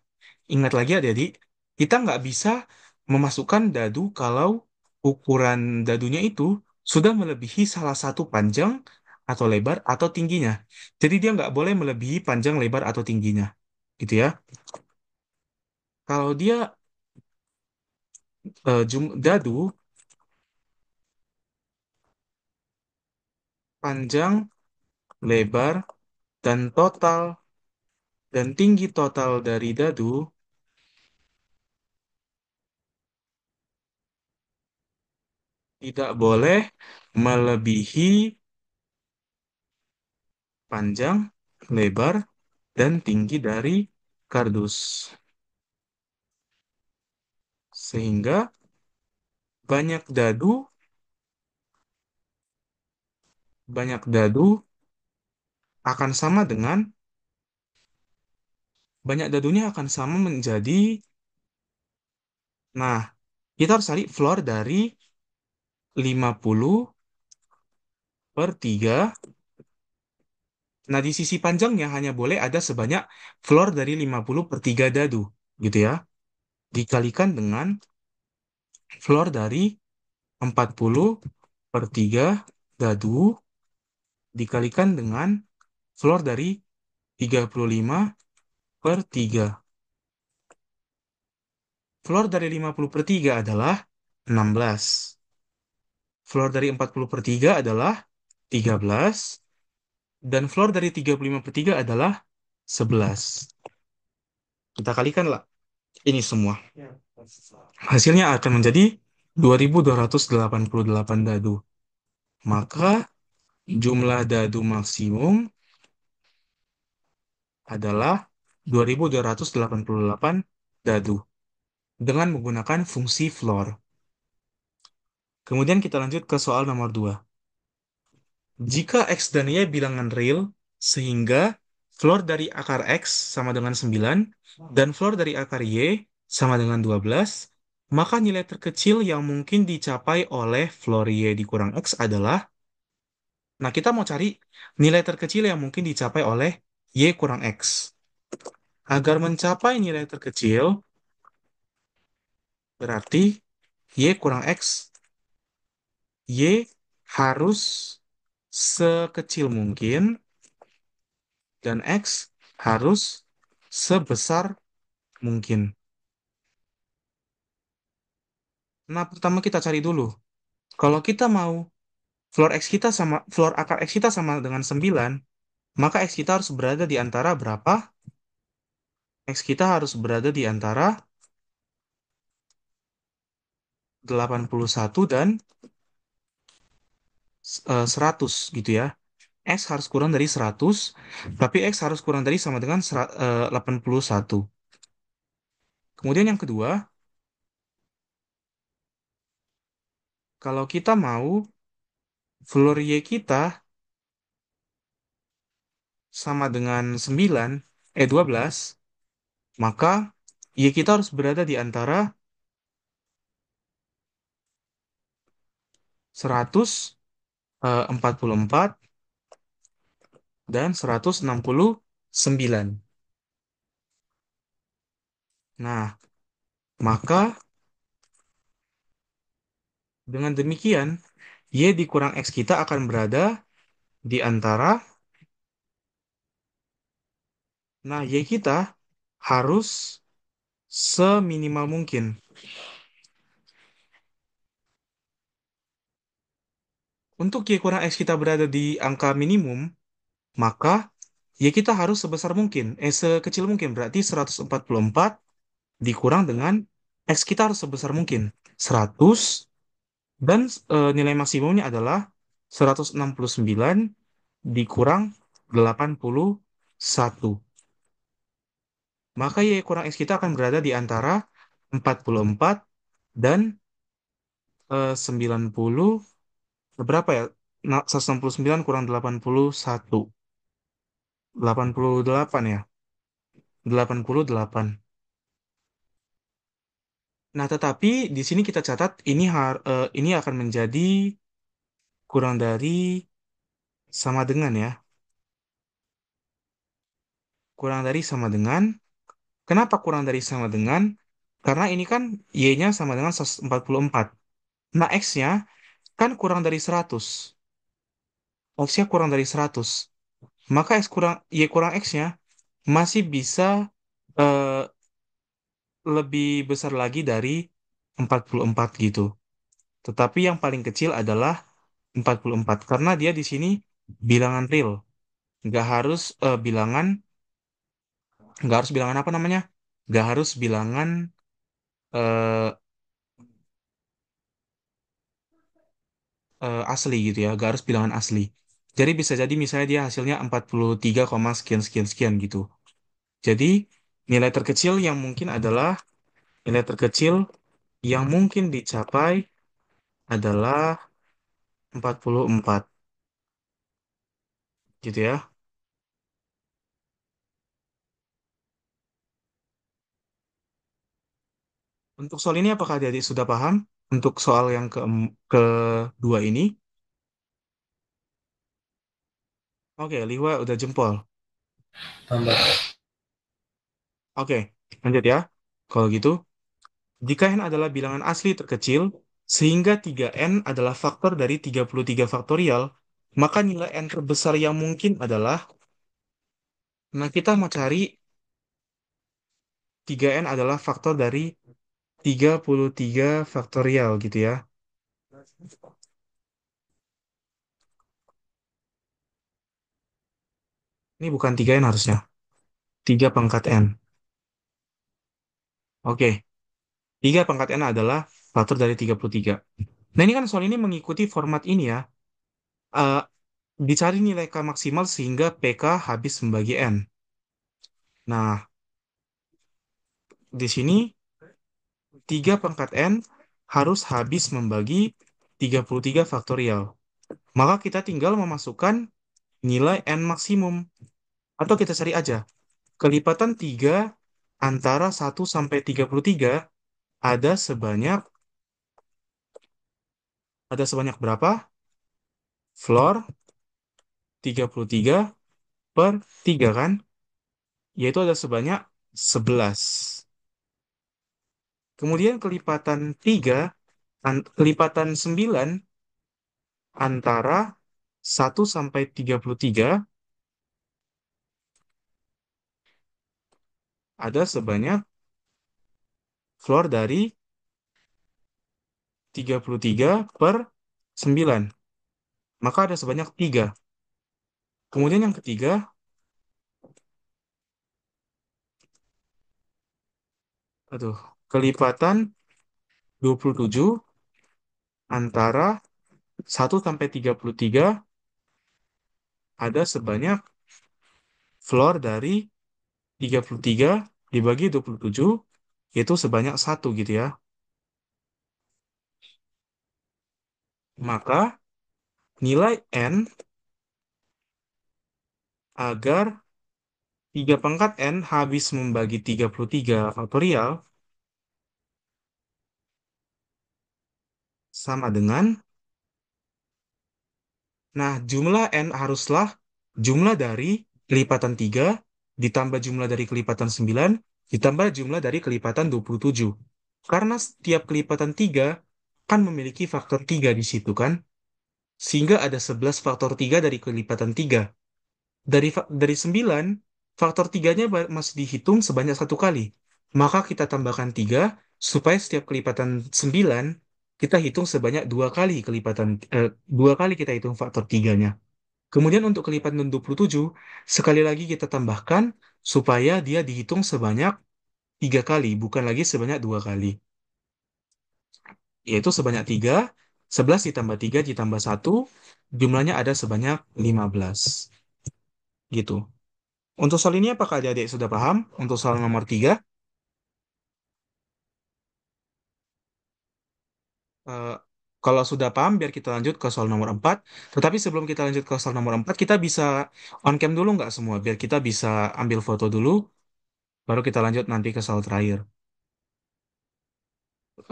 ingat lagi adik-adik, kita nggak bisa memasukkan dadu kalau ukuran dadunya itu sudah melebihi salah satu panjang atau lebar atau tingginya. Jadi dia nggak boleh melebihi panjang, lebar, atau tingginya. Gitu ya. Kalau dia dadu, panjang, lebar, dan tinggi total dari dadu tidak boleh melebihi panjang, lebar, dan tinggi dari kardus. Sehingga banyak dadu, banyak dadu akan sama dengan, banyak dadunya akan sama menjadi, nah, kita harus cari floor dari 50 per 3. Nah, di sisi panjangnya hanya boleh ada sebanyak floor dari 50 per 3 dadu, gitu ya. Dikalikan dengan floor dari 40 per 3 dadu, dikalikan dengan floor dari 35 per 3. Floor dari 50 per 3 adalah 16. Floor dari 40 per 3 adalah 13. Dan floor dari 35 per 3 adalah 11. Kita kalikanlah ini semua. Hasilnya akan menjadi 2288 dadu. Maka jumlah dadu maksimum adalah 2288 dadu dengan menggunakan fungsi floor. Kemudian kita lanjut ke soal nomor 2. Jika X dan Y bilangan real, sehingga floor dari akar X sama dengan 9 dan floor dari akar Y sama dengan 12, maka nilai terkecil yang mungkin dicapai oleh floor Y dikurang X adalah, nah kita mau cari nilai terkecil yang mungkin dicapai oleh Y kurang X. Agar mencapai nilai terkecil, berarti Y kurang X, Y harus sekecil mungkin dan X harus sebesar mungkin. Nah, pertama kita cari dulu. Kalau kita mau floor akar X kita sama dengan 9, maka X kita harus berada di antara berapa? X kita harus berada di antara 81 dan 100 gitu ya. X harus kurang dari 100, tapi X harus kurang dari sama dengan 81. Kemudian yang kedua, kalau kita mau floor Y kita sama dengan 12, maka Y kita harus berada di antara 144 dan 169. Nah, maka dengan demikian, Y dikurang X kita akan berada di antara, nah Y kita harus seminimal mungkin. Untuk Y kurang X kita berada di angka minimum, maka Y kita harus sebesar mungkin, sekecil mungkin. Berarti 144 dikurang dengan X kita harus sebesar mungkin. 100 dan nilai maksimumnya adalah 169 dikurang 81. Maka Y kurang X kita akan berada di antara 44 dan 90, berapa ya? Nah, 169 kurang 81. 88 ya. 88. Nah, tetapi di sini kita catat ini akan menjadi kurang dari sama dengan ya. Kurang dari sama dengan. Kenapa kurang dari sama dengan? Karena ini kan Y-nya sama dengan 144. Nah, X-nya kan kurang dari 100. X-nya kurang dari 100. Maka Y kurang X-nya masih bisa eh, lebih besar lagi dari 44 gitu. Tetapi yang paling kecil adalah 44 karena dia di sini bilangan real. Nggak harus nggak harus bilangan apa namanya? Nggak harus bilangan eh, asli gitu ya, nggak harus bilangan asli. Jadi bisa jadi misalnya dia hasilnya 43, sekian sekian sekian gitu. Jadi, nilai terkecil yang mungkin adalah nilai terkecil yang mungkin dicapai adalah 44, gitu ya. Untuk soal ini apakah adik sudah paham? Untuk soal yang kedua ini? Oke, Liwa udah jempol. tambah Oke, lanjut ya. Kalau gitu, jika n adalah bilangan asli terkecil, sehingga 3n adalah faktor dari 33 faktorial, maka nilai n terbesar yang mungkin adalah, nah kita mau cari 3n adalah faktor dari 33 faktorial gitu ya. Ini bukan 3n harusnya. 3 pangkat n. Oke, 3 pangkat n adalah faktor dari 33. Nah ini kan soal ini mengikuti format ini ya. Eh, dicari nilai K maksimal sehingga PK habis membagi n. Nah, di sini 3 pangkat n harus habis membagi 33 faktorial. Maka kita tinggal memasukkan nilai n maksimum. Atau kita cari aja. Kelipatan 3 antara 1 sampai 33 ada sebanyak berapa? Floor 33 per 3 kan? Yaitu ada sebanyak 11. Kemudian kelipatan 9 antara 1 sampai 33 ada sebanyak floor dari 33 per 9. Maka ada sebanyak 3. Kemudian yang ketiga, aduh, kelipatan 27 antara 1 sampai 33 ada sebanyak floor dari 33 dibagi 27 yaitu sebanyak 1 gitu ya. Maka nilai N agar 3 pangkat N habis membagi 33 faktorial sama dengan, nah jumlah N haruslah jumlah dari kelipatan 3 ditambah jumlah dari kelipatan 9 ditambah jumlah dari kelipatan 27. Karena setiap kelipatan 3 kan memiliki faktor 3 di situ kan, sehingga ada 11 faktor 3 dari kelipatan 3. Dari 9, faktor 3-nya masih dihitung sebanyak 1 kali. Maka kita tambahkan 3 supaya setiap kelipatan 9 kita hitung sebanyak 2 kali dua kali kita hitung faktor 3-nya. Kemudian untuk kelipatan 27, sekali lagi kita tambahkan supaya dia dihitung sebanyak 3 kali, bukan lagi sebanyak 2 kali. Yaitu sebanyak 3, 11 ditambah 3 ditambah 1, jumlahnya ada sebanyak 15. Gitu. Untuk soal ini apakah adik-adik sudah paham? Untuk soal nomor 3, eh, kalau sudah paham biar kita lanjut ke soal nomor 4. Tetapi sebelum kita lanjut ke soal nomor 4, kita bisa on cam dulu nggak semua? Biar kita bisa ambil foto dulu, baru kita lanjut nanti ke soal terakhir.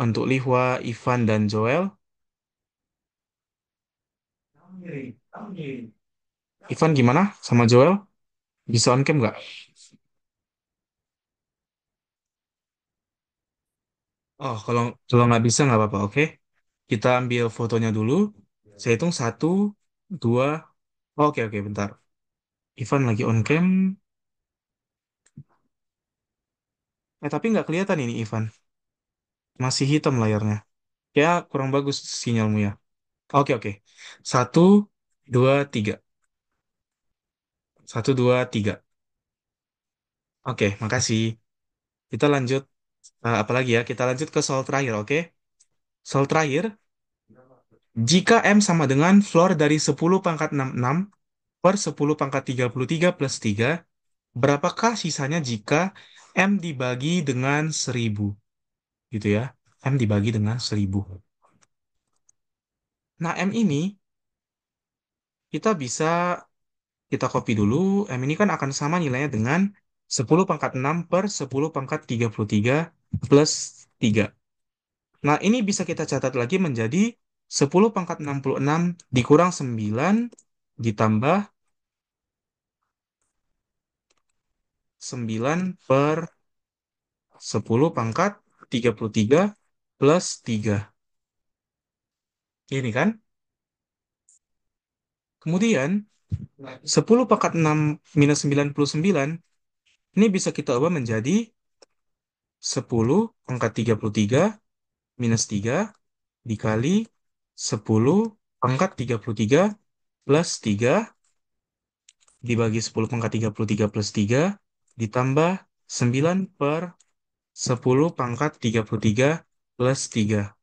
Untuk Lihwa, Ivan, dan Joel. Ivan gimana sama Joel? Bisa on cam nggak? Oh, kalau kalau nggak bisa nggak apa-apa, oke? Kita ambil fotonya dulu. Saya hitung 1, 2. Oke, oke, bentar. Ivan lagi on cam. Tapi nggak kelihatan ini Ivan. Masih hitam layarnya. Ya, kurang bagus sinyalmu ya. Oke, oke. 1, 2, 3. 1, 2, 3. Oke, makasih. Kita lanjut. Apa lagi ya? Kita lanjut ke soal terakhir, oke? Soal terakhir. Jika M sama dengan floor dari 10 pangkat 66 per 10 pangkat 33 plus 3, Berapakah sisanya jika M dibagi dengan 1000? Gitu ya. M dibagi dengan 1000. Nah, M ini kita copy dulu. M ini kan akan sama nilainya dengan 10 pangkat 6 per 10 pangkat 33 plus 3. Nah, ini bisa kita catat lagi menjadi 10 pangkat 66 dikurang 9 ditambah 9 per 10 pangkat 33 plus 3. Ini kan. Kemudian 10 pangkat 6 minus 99 ini bisa kita ubah menjadi 10 pangkat 33 minus 3 dikali 10 pangkat 33 plus 3 dibagi 10 pangkat 33 plus 3 ditambah 9 per 10 pangkat 33 plus 3.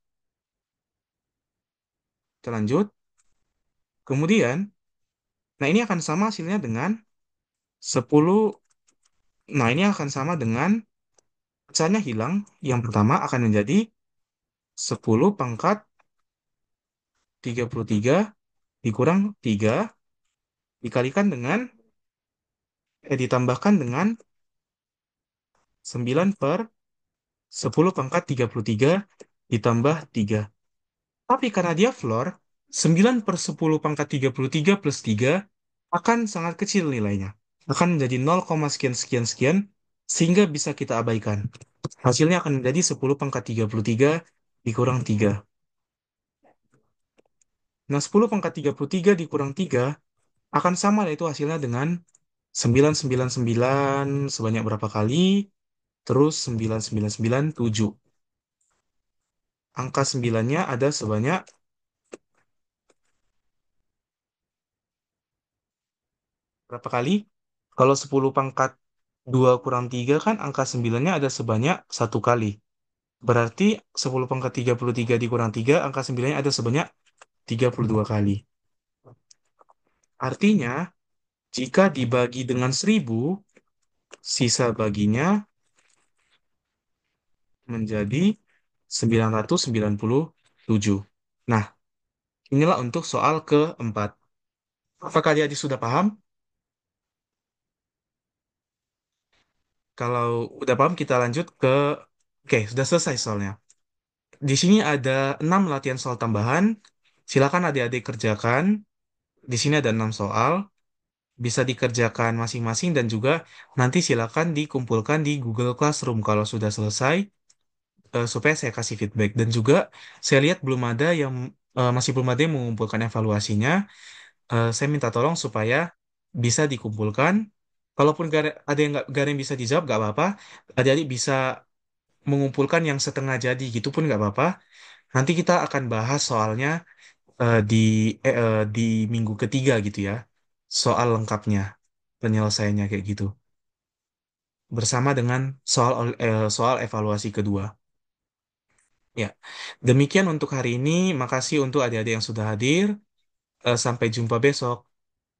Kita lanjut. Kemudian, nah ini akan sama hasilnya dengan 10. Nah, ini akan sama dengan pecahnya hilang. Yang pertama akan menjadi 10 pangkat 33 dikurang 3 dikalikan dengan, ditambahkan dengan 9 per 10 pangkat 33 ditambah 3. Tapi karena dia floor, 9 per 10 pangkat 33 plus 3 akan sangat kecil nilainya. Akan menjadi 0, sekian sekian sekian, sehingga bisa kita abaikan. Hasilnya akan menjadi 10 pangkat 33 dikurang 3. Nah, 10 pangkat 33 dikurang 3 akan sama, yaitu hasilnya dengan 999 sebanyak berapa kali, terus 9997. Angka 9-nya ada sebanyak berapa kali? Kalau 10 pangkat 2 kurang 3 kan angka 9-nya ada sebanyak satu kali. Berarti 10 pangkat 33 dikurang 3, angka 9-nya ada sebanyak 32 kali. Artinya, jika dibagi dengan 1000, sisa baginya menjadi 997. Nah, inilah untuk soal keempat. Apakah adik-adik sudah paham? Kalau udah paham, kita lanjut ke... Oke, sudah selesai soalnya. Di sini ada 6 latihan soal tambahan. Silakan adik-adik kerjakan. Di sini ada 6 soal. Bisa dikerjakan masing-masing dan juga nanti silakan dikumpulkan di Google Classroom kalau sudah selesai, supaya saya kasih feedback. Dan juga saya lihat belum ada yang masih belum ada yang mengumpulkan evaluasinya. Saya minta tolong supaya bisa dikumpulkan. Kalaupun ada yang gak ada yang bisa dijawab, gak apa-apa. Adik-adik bisa mengumpulkan yang setengah jadi gitu pun gak apa-apa. Nanti kita akan bahas soalnya di minggu ketiga gitu ya. Soal lengkapnya, penyelesaiannya kayak gitu. Bersama dengan soal evaluasi kedua. Ya, demikian untuk hari ini. Makasih untuk adik-adik yang sudah hadir. Sampai jumpa besok.